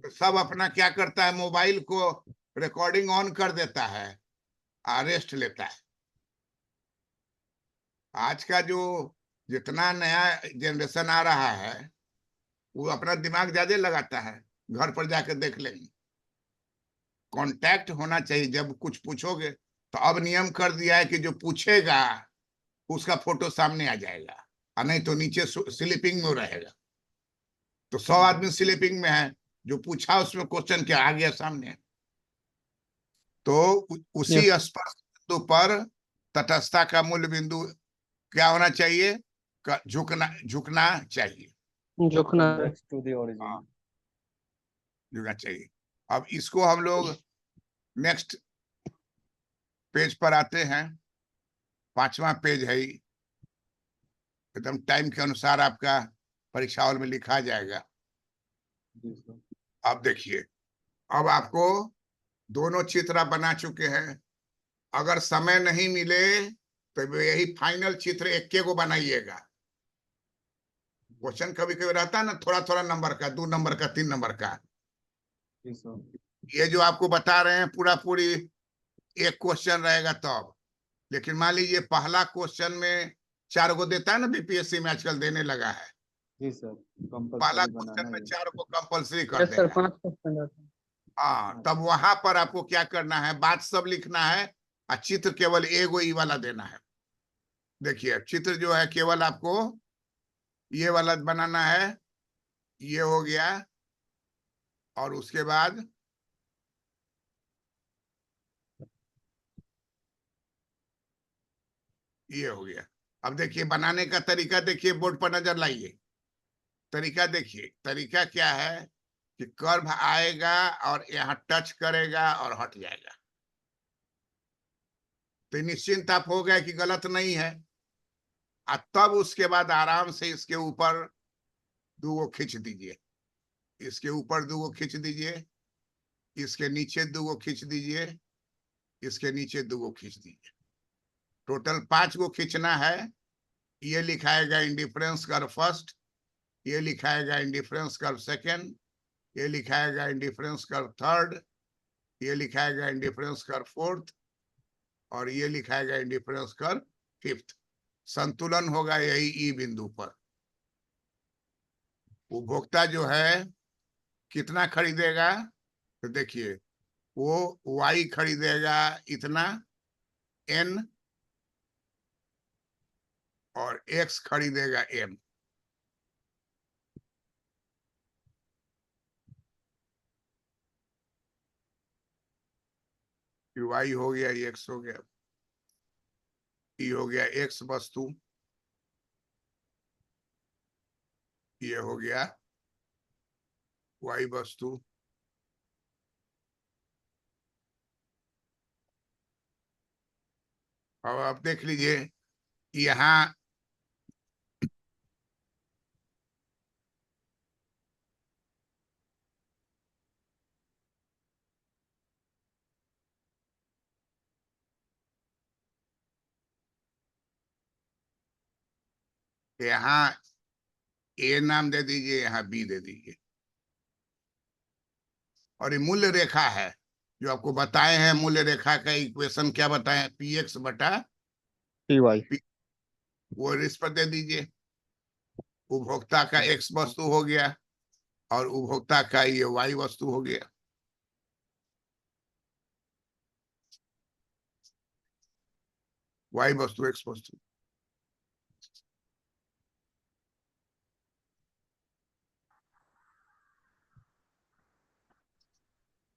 S3: तो सब अपना क्या करता है, मोबाइल को रिकॉर्डिंग ऑन कर देता है, अरेस्ट लेता है। आज का जो जितना नया जनरेशन आ रहा है वो अपना दिमाग ज्यादा लगाता है, घर पर जाकर देख लेंगे। कांटेक्ट होना चाहिए, जब कुछ पूछोगे तो अब नियम कर दिया है कि जो पूछेगा उसका फोटो सामने आ जाएगा, और नहीं तो नीचे स्लीपिंग में रहेगा। तो 100 आदमी स्लीपिंग में है, जो पूछा उसमें क्वेश्चन क्या आ गया सामने। तो उसी स्पर्श बिंदु पर तटस्थता का मूल बिंदु क्या होना चाहिए, झुकना, झुकना चाहिए,
S2: झुकना।
S1: To the origin.
S3: झुकना चाहिए। अब इसको हम लोग नेक्स्ट पेज पर आते हैं। 5वां पेज है, एकदम टाइम के अनुसार आपका परीक्षा हॉल में लिखा जाएगा।
S1: जी सर।
S3: अब देखिए, अब आपको दोनों चित्र आप बना चुके हैं। अगर समय नहीं मिले तो यही फाइनल चित्र एक को बनाइएगा। क्वेश्चन कभी कभी रहता है ना, थोड़ा थोड़ा नंबर का, 2 नंबर का, 3 नंबर का।
S1: जी सर।
S3: ये जो आपको बता रहे हैं पूरा पूरी एक क्वेश्चन रहेगा तब। लेकिन मान लीजिए पहला क्वेश्चन में 4 को देता है ना, बीपीएससी में आजकल देने लगा है।
S1: जी सर,
S3: पहला
S1: कंपलसरी बनाना
S3: क्वेश्चन में
S1: है।
S3: 4 को कंपलसरी कर
S2: यस सर,
S3: देगा।
S2: 5% रहता है।
S3: हाँ, तब वहां पर आपको क्या करना है, बात सब लिखना है और चित्र केवल एगो ई वाला देना है। देखिए चित्र जो है केवल आपको ये वाला बनाना है। ये हो गया, और उसके बाद ये हो गया। अब देखिए बनाने का तरीका देखिए, बोर्ड पर नजर लाइए। तरीका देखिए, तरीका क्या है कि कर्व आएगा और यहाँ टच करेगा और हट जाएगा। तो निश्चिंत आप हो गए कि गलत नहीं है। और तब उसके बाद आराम से इसके ऊपर 2 को खींच दीजिए, इसके ऊपर 2 को खींच दीजिए, इसके नीचे 2 को खींच दीजिए, इसके नीचे 2 को खींच दीजिए। टोटल 5 को खींचना है। ये लिखाएगा इंडिफरेंस कर्व फर्स्ट, ये लिखाएगा इंडिफरेंस कर्व सेकेंड, ये लिखाएगा इंडिफरेंस कर्व थर्ड, ये लिखाएगा इंडिफरेंस कर्व फोर्थ, और ये लिखाएगा इंडिफरेंस कर्व फिफ्थ। संतुलन होगा यही ई बिंदु पर। उपभोक्ता जो है कितना खरीदेगा, तो देखिए वो वाई खरीदेगा इतना एन, और एक्स खरीदेगा एम। वाई हो गया, एक्स हो गया, ई हो गया एक्स वस्तु, ये हो गया वाई वस्तु। अब आप देख लीजिए यहाँ यहाँ ए नाम दे दीजिए, यहाँ बी दे दीजिए। और ये मूल्य रेखा है जो आपको बताए हैं। मूल्य रेखा का इक्वेशन क्या बताएं, पी एक्स बटा
S1: टी वाई।
S3: वो इस पर दे दीजिए। उपभोक्ता का एक्स वस्तु हो गया और उपभोक्ता का ये वाई वस्तु हो गया। वाई वस्तु एक्स वस्तु।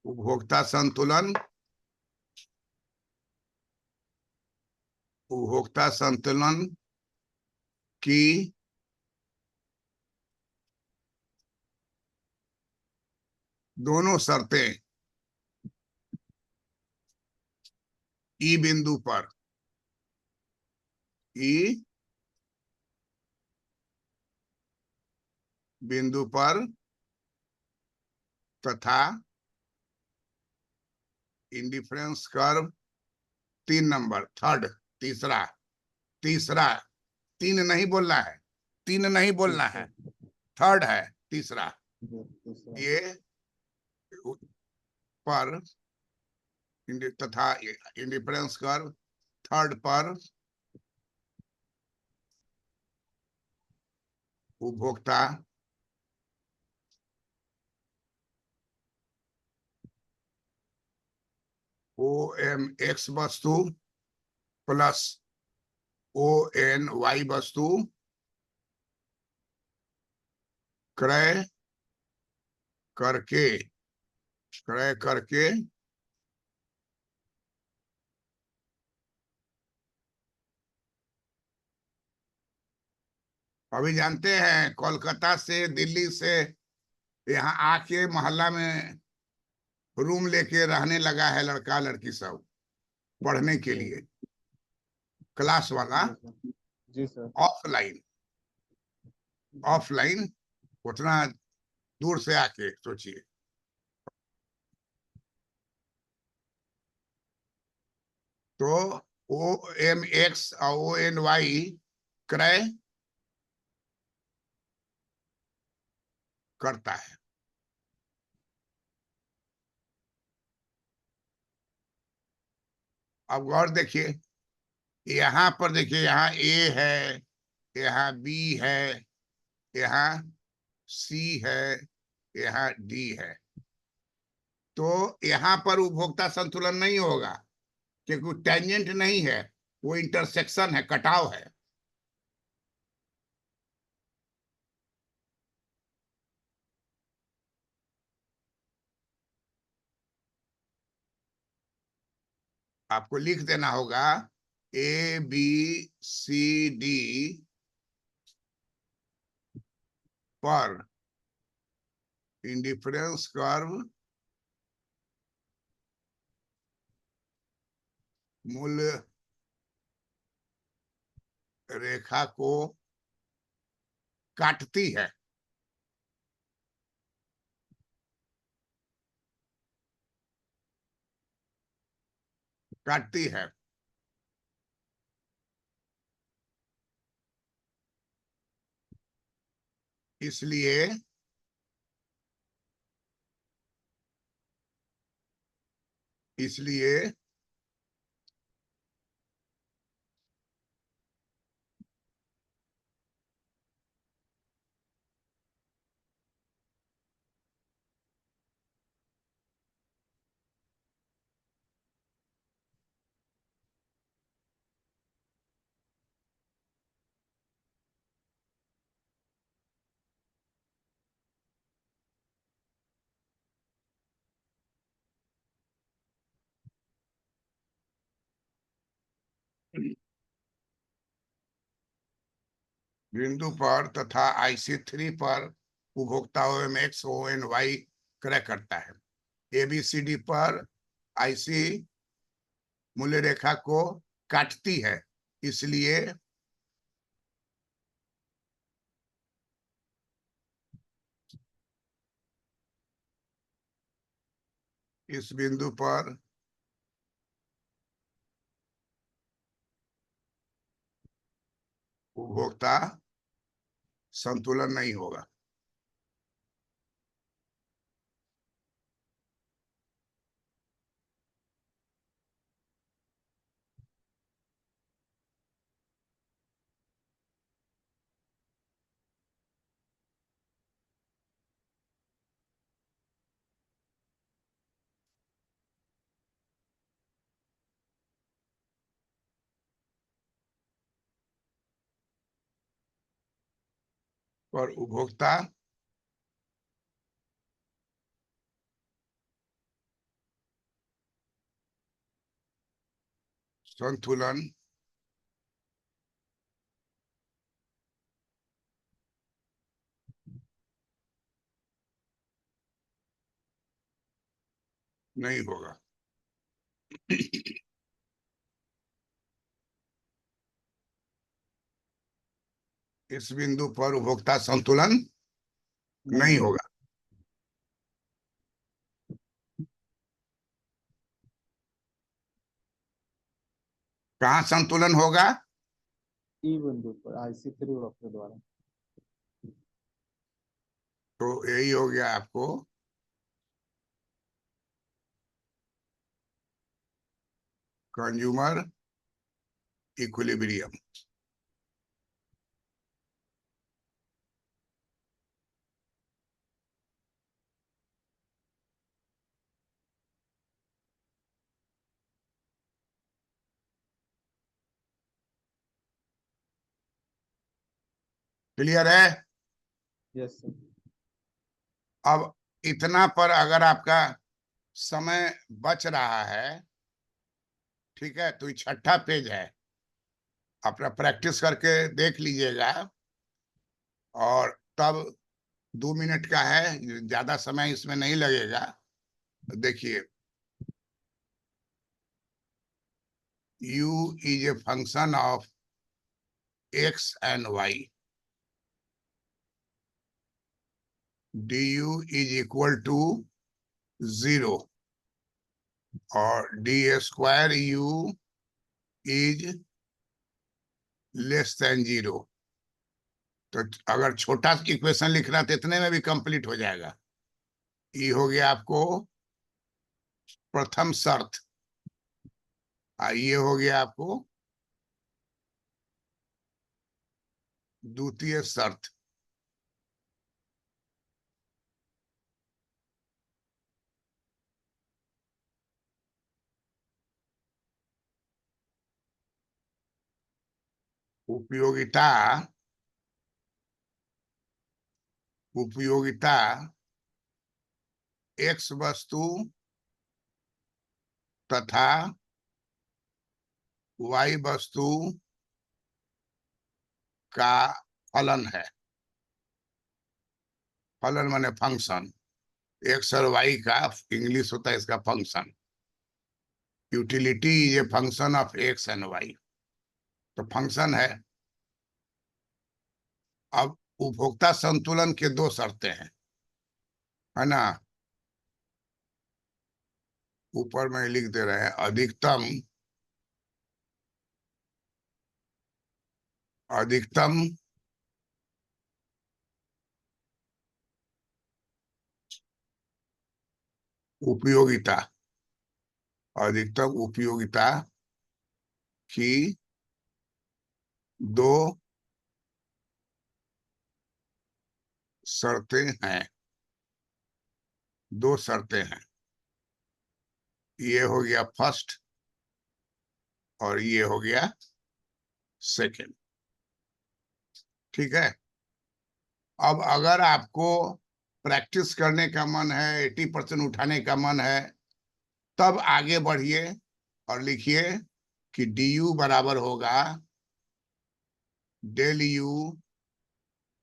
S3: उपभोक्ता संतुलन, उपभोक्ता संतुलन की दोनों शर्तें ई बिंदु पर, ई बिंदु पर तथा इंडिफरेंस कर्व 3 नंबर, थर्ड, तीसरा, तीसरा, 3 नहीं बोलना है, 3 नहीं बोलना है, थर्ड है तीसरा। ये पर तथा इंडिफरेंस कर्व थर्ड पर उपभोक्ता ओ एम एक्स वस्तु प्लस ओ एन वाई वस्तु क्रय करके, क्रय करके अभी जानते हैं कोलकाता से, दिल्ली से यहाँ आके मोहल्ला में रूम लेके रहने लगा है लड़का लड़की सब पढ़ने के
S1: जी
S3: लिए, क्लास वाला
S1: जी सर। जी सर।
S3: ऑफलाइन। ऑफलाइन उतना दूर से आके सोचिए। तो OMX और ONY क्रय करता है। अब गौर देखिए, यहाँ पर देखिए, यहाँ A है, यहाँ B है, यहाँ C है, यहाँ D है। तो यहाँ पर उपभोक्ता संतुलन नहीं होगा क्योंकि टेंजेंट नहीं है, वो इंटरसेक्शन है, कटाव है। आपको लिख देना होगा ABCD पर इंडिफरेंस कर्व मूल्य रेखा को काटती है। काटती है। इसलिए इसलिए बिंदु पर तथा IC3 पर उपभोक्ता OMX ONY क्रय करता है। ABCD पर IC मूल्य रेखा को काटती है। इसलिए इस बिंदु पर उपभोक्ता संतुलन नहीं होगा। पर उपभोक्ता संतुलन नहीं होगा। इस बिंदु पर उपभोक्ता संतुलन नहीं होगा। कहाँ संतुलन होगा?
S1: ई बिंदु पर IC3 वक्र द्वारा।
S3: तो यही हो गया आपको कंज्यूमर इक्विलिब्रियम। क्लियर है?
S1: Yes sir.
S3: अब इतना पर अगर आपका समय बच रहा है, ठीक है, तो ये छठा पेज है, अपना प्रैक्टिस करके देख लीजिएगा। और तब 2 मिनट का है, ज्यादा समय इसमें नहीं लगेगा। देखिए, u is a function of x and y, du is equal to 0 और D square u is less than 0। तो अगर छोटा इक्वेशन लिखना तो इतने में भी कंप्लीट हो जाएगा। ये हो गया आपको प्रथम शर्त, ये हो गया आपको द्वितीय शर्त। उपयोगिता, उपयोगिता x वस्तु तथा y वस्तु का फलन है। फलन माने फंक्शन, x और y का इंग्लिश होता है इसका function. Utility is a function of x and y, तो फंक्शन है। अब उपभोक्ता संतुलन के दो शर्तें हैं, है ना। ऊपर में लिख दे रहे हैं, अधिकतम, अधिकतम उपयोगिता, अधिकतम उपयोगिता की दो शर्तें हैं, दो शर्तें हैं। ये हो गया फर्स्ट और ये हो गया सेकंड, ठीक है। अब अगर आपको प्रैक्टिस करने का मन है, 80% उठाने का मन है, तब आगे बढ़िए और लिखिए कि डी यू बराबर होगा del U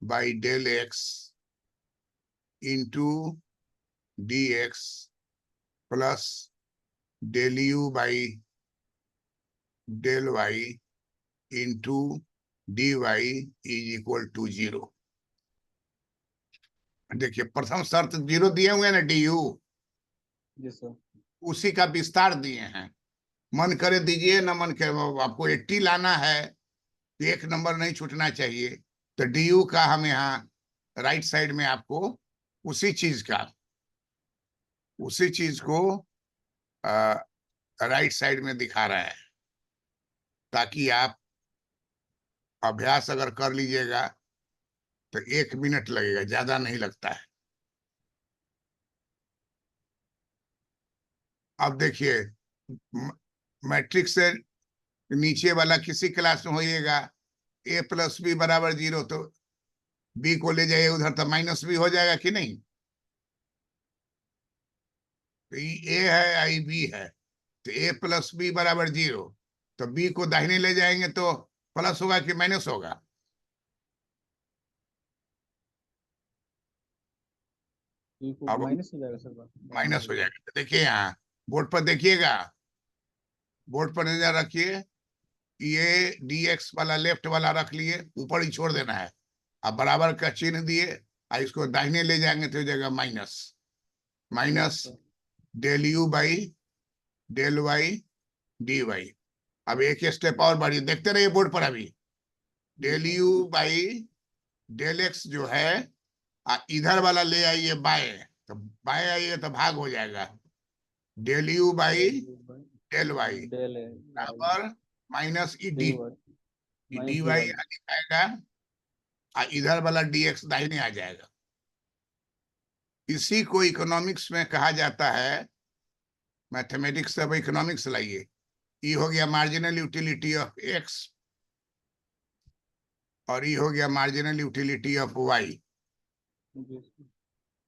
S3: by del X into D X plus del U by del Y into D Y is equal to 0। देखिए, प्रथम शर्त 0 दिए हुए ना डी यू, उसी का विस्तार दिए हैं। मन करे दीजिए, ना मन करे, आपको 80 लाना है तो एक नंबर नहीं छूटना चाहिए, तो डी यू का हम यहाँ राइट साइड में आपको उसी चीज का, उसी चीज को राइट साइड में दिखा रहा है, ताकि आप अभ्यास अगर कर लीजिएगा तो 1 मिनट लगेगा, ज्यादा नहीं लगता है। अब देखिए, मैट्रिक्स से नीचे वाला किसी क्लास में होइएगा, a प्लस बी बराबर 0, तो b को ले जाइए उधर तो माइनस बी हो जाएगा कि नहीं। तो ये a है, आई b है, तो a प्लस बी बराबर 0, तो b को दाहिने ले जाएंगे तो प्लस होगा कि माइनस होगा। अब
S1: माइनस हो जाएगा सर,
S3: माइनस हो जाएगा। तो देखिए यहाँ बोर्ड पर देखिएगा, बोर्ड पर नजर रखिए, ये dx वाला लेफ्ट वाला रख लिए, ऊपर ही छोड़ देना है। अब बराबर का चिन्ह दिए, इसको दाहिने ले जाएंगे तो हो जाएगा minus, minus del U by del Y D Y. अब एक स्टेप और बढ़िए, देखते रहिए बोर्ड पर। अभी del U by del X जो है, इधर वाला ले आइए बाएं, तो बाएं आइए तो भाग हो जाएगा, del U by del Y बराबर minus E D, D Y आएगा, इधर वाला dx दाहिने आ जाएगा। इसी को इकोनॉमिक्स में कहा जाता है, मैथमेटिक्स से अब इकोनॉमिक्स लाइए। ये हो गया मार्जिनल यूटिलिटी ऑफ x और ये हो गया मार्जिनल यूटिलिटी ऑफ y,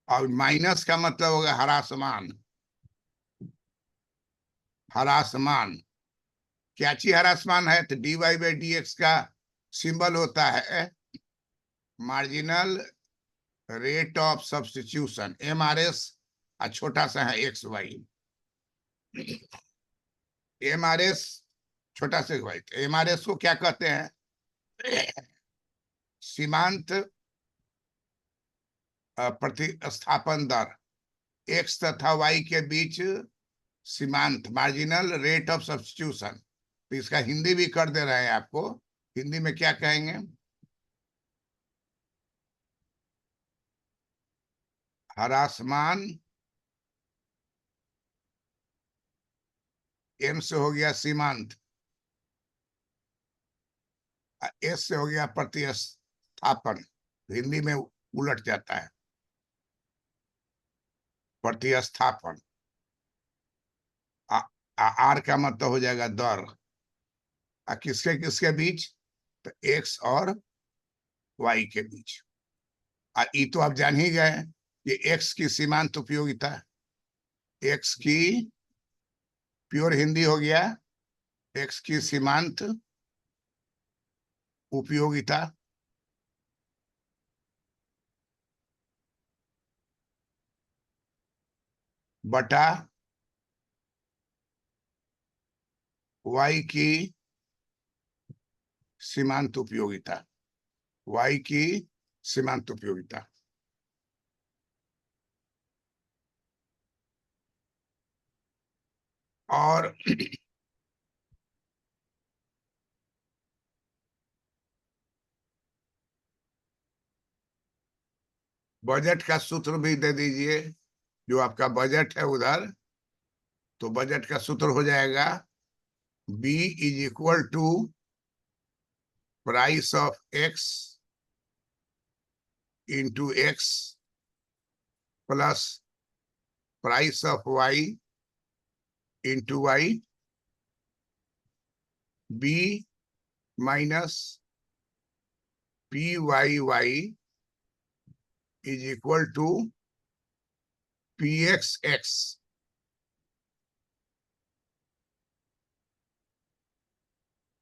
S3: और माइनस का मतलब होगा ह्रासमान। ह्रासमान क्या चीज ह्रासमान है, तो dy बाई डी एक्स का सिंबल होता है marginal rate of substitution, MRS और छोटा सा है एक्स वाई। एमआरएस छोटा सा वाई, एमआरएस को क्या कहते हैं? सीमांत प्रतिस्थापन दर, एक्स तथा वाई के बीच सीमांत, मार्जिनल रेट ऑफ सब्स्टिट्यूशन। तो इसका हिंदी भी कर दे रहे हैं आपको। हिंदी में क्या कहेंगे? हरासमान, एम से हो गया सीमांत, एस से हो गया प्रतिस्थापन। हिंदी में उलट जाता है, प्रतिस्थापन। आर का मतलब हो जाएगा दर। किसके किसके बीच? तो एक्स और वाई के बीच। ई तो आप जान ही गए कि एक्स की सीमांत उपयोगिता, एक्स की प्योर हिंदी हो गया एक्स की सीमांत उपयोगिता बटा वाई की सीमांत उपयोगिता, वाई की सीमांत उपयोगिता। और बजट का सूत्र भी दे दीजिए, जो आपका बजट है उधर। तो बजट का सूत्र हो जाएगा B is equal to price of X into X plus price of Y into Y, B minus P Y Y is equal to P X X.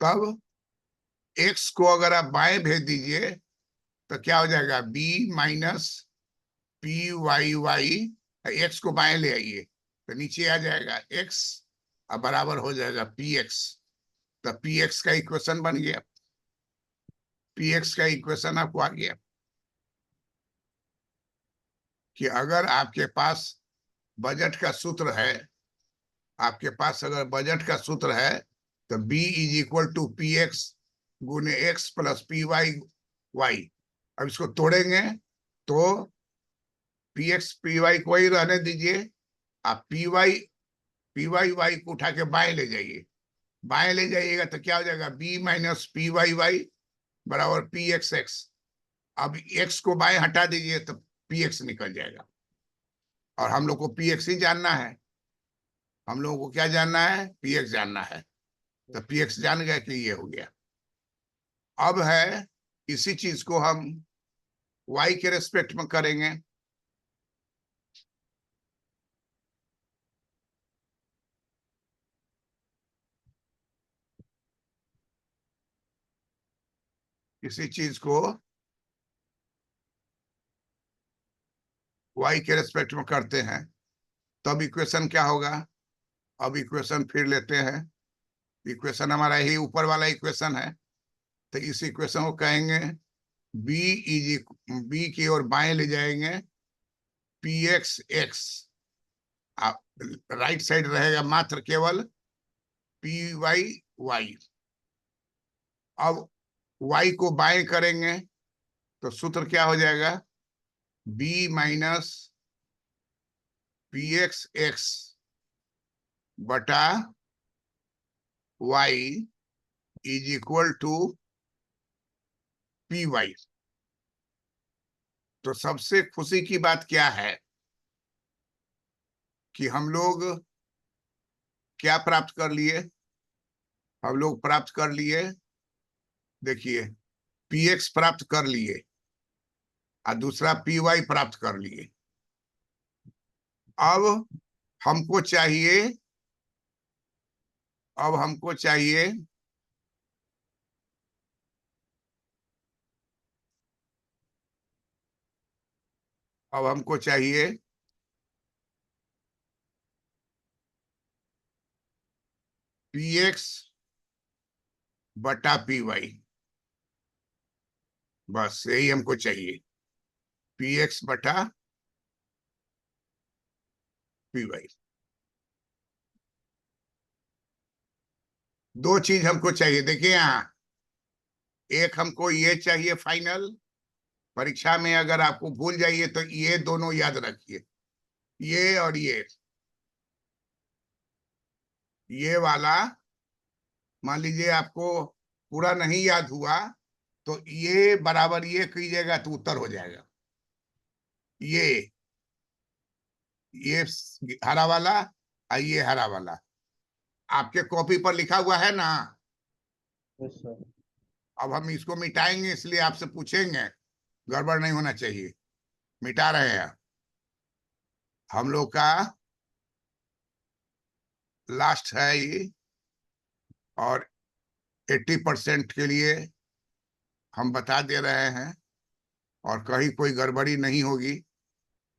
S3: तब एक्स को अगर आप बाएं भेज दीजिए तो क्या हो जाएगा? B minus P Y Y, X को बाएं ले आइए तो नीचे आ जाएगा एक्स, अब बराबर हो जाएगा पी एक्स। तो पी एक्स का इक्वेशन बन गया, पी एक्स का इक्वेशन आपको आ गया कि अगर आपके पास बजट का सूत्र है, आपके पास अगर बजट का सूत्र है तो B is equal to P X गुने X plus P Y Y. अब इसको तोड़ेंगे तो पी एक्स पी वाई को ही रहने दीजिए, आप पी वाई वाई को उठा के बाएं ले जाइए, बाएं ले जाइएगा तो क्या हो जाएगा? B minus P Y Y बराबर पी एक्स एक्स। अब एक्स को बाएं हटा दीजिए तो पी एक्स निकल जाएगा। और हम लोग को पी एक्स ही जानना है, हम लोगों को क्या जानना है? पी एक्स जानना है। तो पी एक्स जान गए कि ये हो गया। अब है इसी चीज को हम वाई के रेस्पेक्ट में करेंगे। इसी चीज को वाई के रेस्पेक्ट में करते हैं, तब इक्वेशन क्या होगा? अब इक्वेशन फिर लेते हैं, इक्वेशन हमारा ही ऊपर वाला इक्वेशन है। तो इस इक्वेशन को कहेंगे बी इज, बी की ओर बाएं ले जाएंगे P X X, right side रहेगा मात्र केवल पी वाई वाई। अब वाई को बाएं करेंगे तो सूत्र क्या हो जाएगा? B minus P X X बटा Y is equal to P Y. तो सबसे खुशी की बात क्या है कि हम लोग क्या प्राप्त कर लिए? हम लोग प्राप्त कर लिए, देखिए, पी एक्स प्राप्त कर लिए और दूसरा पी वाई प्राप्त कर लिए। अब हमको चाहिए, अब हमको चाहिए अब हमको चाहिए पी एक्स बटा पी वाई, बस यही हमको चाहिए, पी एक्स बटा पी वाई। दो चीज हमको चाहिए, देखिए यहाँ, एक हमको ये चाहिए फाइनल, परीक्षा में अगर आपको भूल जाइए तो ये दोनों याद रखिए, ये और ये वाला मान लीजिए आपको पूरा नहीं याद हुआ तो ये बराबर ये कीजिएगा तो उत्तर हो जाएगा। ये हरा वाला और ये हरा वाला आपके कॉपी पर लिखा हुआ है ना।
S2: Yes sir.
S3: अब हम इसको मिटाएंगे, इसलिए आपसे पूछेंगे, गड़बड़ नहीं होना चाहिए। मिटा रहे हैं हम लोग का, लास्ट है ये, और 80% के लिए हम बता दे रहे हैं, और कहीं कोई गड़बड़ी नहीं होगी।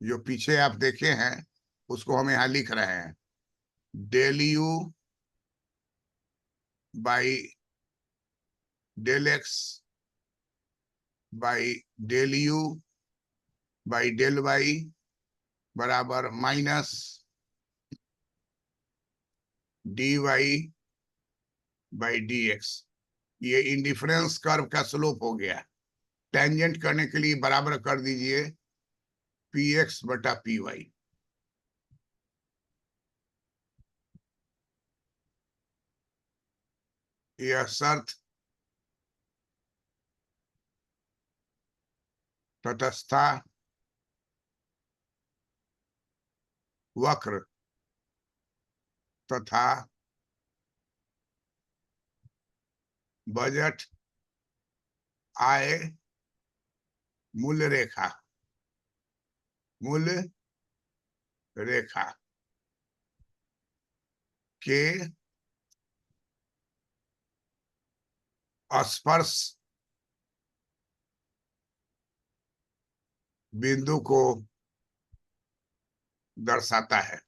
S3: जो पीछे आप देखे हैं उसको हम यहाँ लिख रहे हैं, del U by del X by del U by del Y बराबर minus D Y by D X. ये इंडिफरेंस कर्व का स्लोप हो गया। टेंजेंट करने के लिए बराबर कर दीजिए पी एक्स बटा पी वाई। यह शर्त तटस्था वक्र तथा बजट आय मूल्य रेखा के स्पर्श बिंदु को दर्शाता है।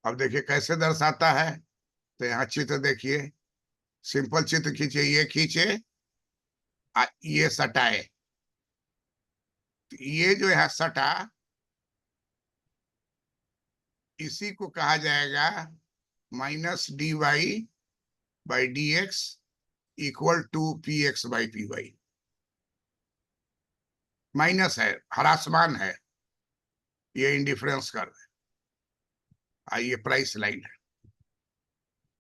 S3: अब देखिए कैसे दर्शाता है, तो यहाँ चित्र देखिए, सिंपल चित्र खींचे, ये खींचे, ये सटाए, ये जो यहाँ सटा इसी को कहा जाएगा minus D Y by D X equal to P X by P Y. Minus है, ह्रासमान है, ये इंडिफरेंस कर्व है, ये प्राइस लाइन है।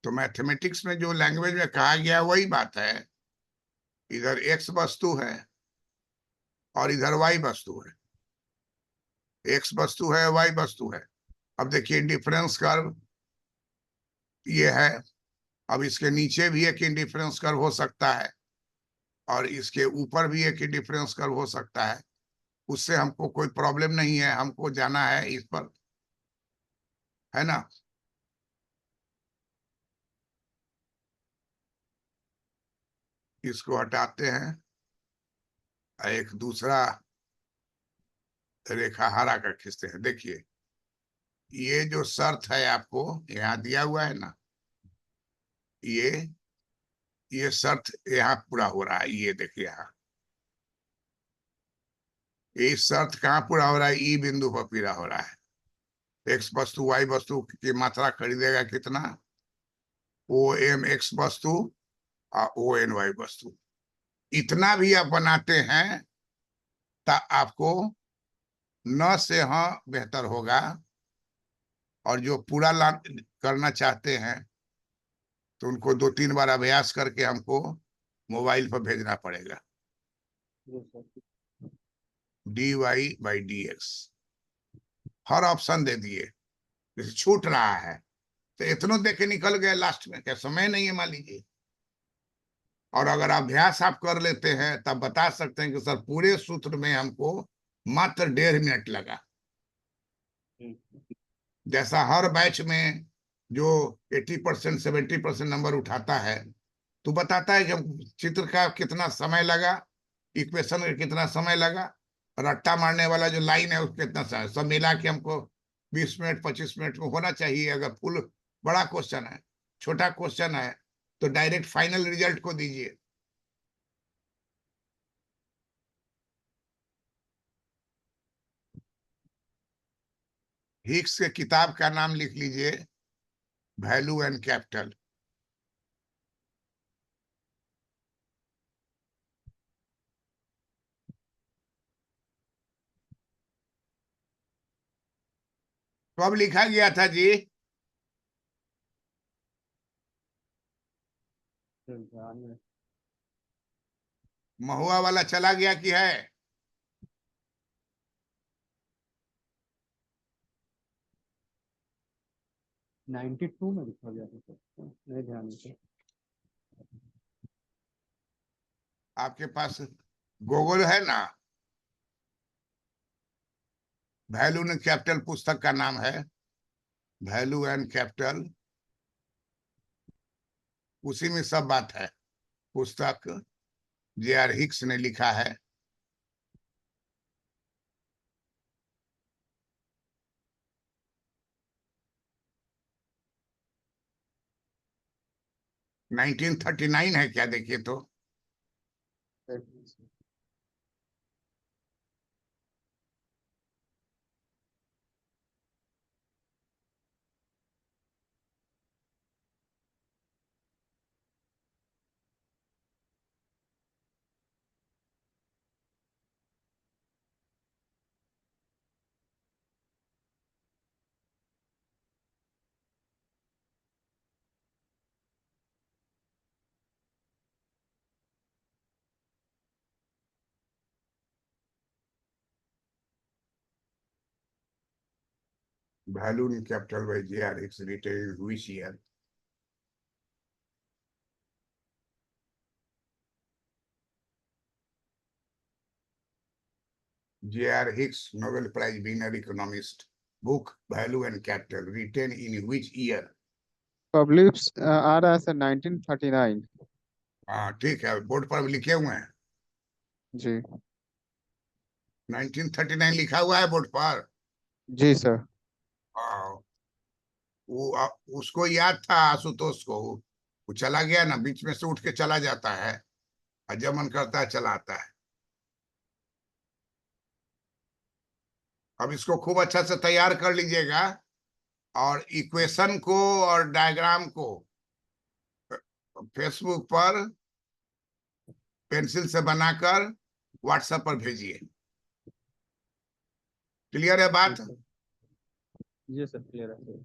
S3: तो मैथमेटिक्स में जो लैंग्वेज में कहा गया वही बात है, इधर एक्स वस्तु है और इधर वाई वस्तु है, एक्स वस्तु है वाई वस्तु है। अब देखिए इंडिफरेंस कर्व ये है, अब इसके नीचे भी एक इंडिफरेंस कर्व हो सकता है और इसके ऊपर भी एक इंडिफरेंस कर्व हो सकता है, उससे हमको कोई प्रॉब्लम नहीं है, हमको जाना है इस पर, है ना। इसको हटाते हैं, एक दूसरा रेखा हरा का खींचते हैं। देखिए ये जो शर्त है आपको यहाँ दिया हुआ है ना, ये शर्त यहाँ पूरा हो रहा है। ये देखिए यहाँ ये शर्त कहाँ पूरा हो रहा है, ई बिंदु पर पूरा हो रहा है। एक्स वस्तु वाई वस्तु की मात्रा खरीदेगा कितना, ओ एम एक्स वस्तु और ओ एन वाई वस्तु। इतना भी आप बनाते हैं तो आपको न से हाँ बेहतर होगा, और जो पूरा करना चाहते हैं तो उनको 2-3 बार अभ्यास करके हमको मोबाइल पर भेजना पड़ेगा। D Y by D X हर ऑप्शन दे दिए, जैसे छूट रहा है तो इतना दे के निकल गए, लास्ट में क्या समय नहीं है मान लीजिए। और अगर अभ्यास आप कर लेते हैं तब बता सकते हैं कि सर पूरे सूत्र में हमको मात्र 1.5 मिनट लगा। जैसा हर बैच में जो 80% 70% नंबर उठाता है तो बताता है कि हम चित्र का कितना समय लगा, इक्वेशन का कितना समय लगा, रट्टा मारने वाला जो लाइन है उसका कितना समय, सब मिला के हमको 20 मिनट 25 मिनट में होना चाहिए। अगर फुल बड़ा क्वेश्चन है, छोटा क्वेश्चन है तो डायरेक्ट फाइनल रिजल्ट को दीजिए। हिक्स के किताब का नाम लिख लीजिए, वैल्यू एंड कैपिटल। कब लिखा गया था जी? महुआ वाला चला गया कि है?
S2: 92 में लिखा गया था सर, नहीं ध्यान से।
S3: आपके पास गूगल है ना? वैल्यू एंड कैपिटल पुस्तक का नाम है, वैल्यू एंड कैपिटल। उसी में सब बात है। पुस्तक J.R. हिक्स ने लिखा है। नाइनटीन 39 है क्या? देखिए तो। Value and capital by J.R. Hicks, written in which year? J.R. Hicks, Nobel Prize winner economist. Book Value and Capital, written in which year?
S1: Publish आ रहा है सर 1939।
S3: हाँ ठीक है, बोर्ड पर लिखे हुए हैं।
S1: जी
S3: 1939 लिखा हुआ है बोर्ड पर।
S1: जी सर।
S3: हाँ, उसको याद था, आशुतोष को। वो चला गया ना, बीच में से उठ के चला जाता है, और जब मन करता है चला आता है। अब इसको खूब अच्छा से तैयार कर लीजिएगा, और इक्वेशन को और डायग्राम को फेसबुक पर पेंसिल से बनाकर व्हाट्सएप पर भेजिए। क्लियर है बात?
S2: जी सर, क्लियर है सर।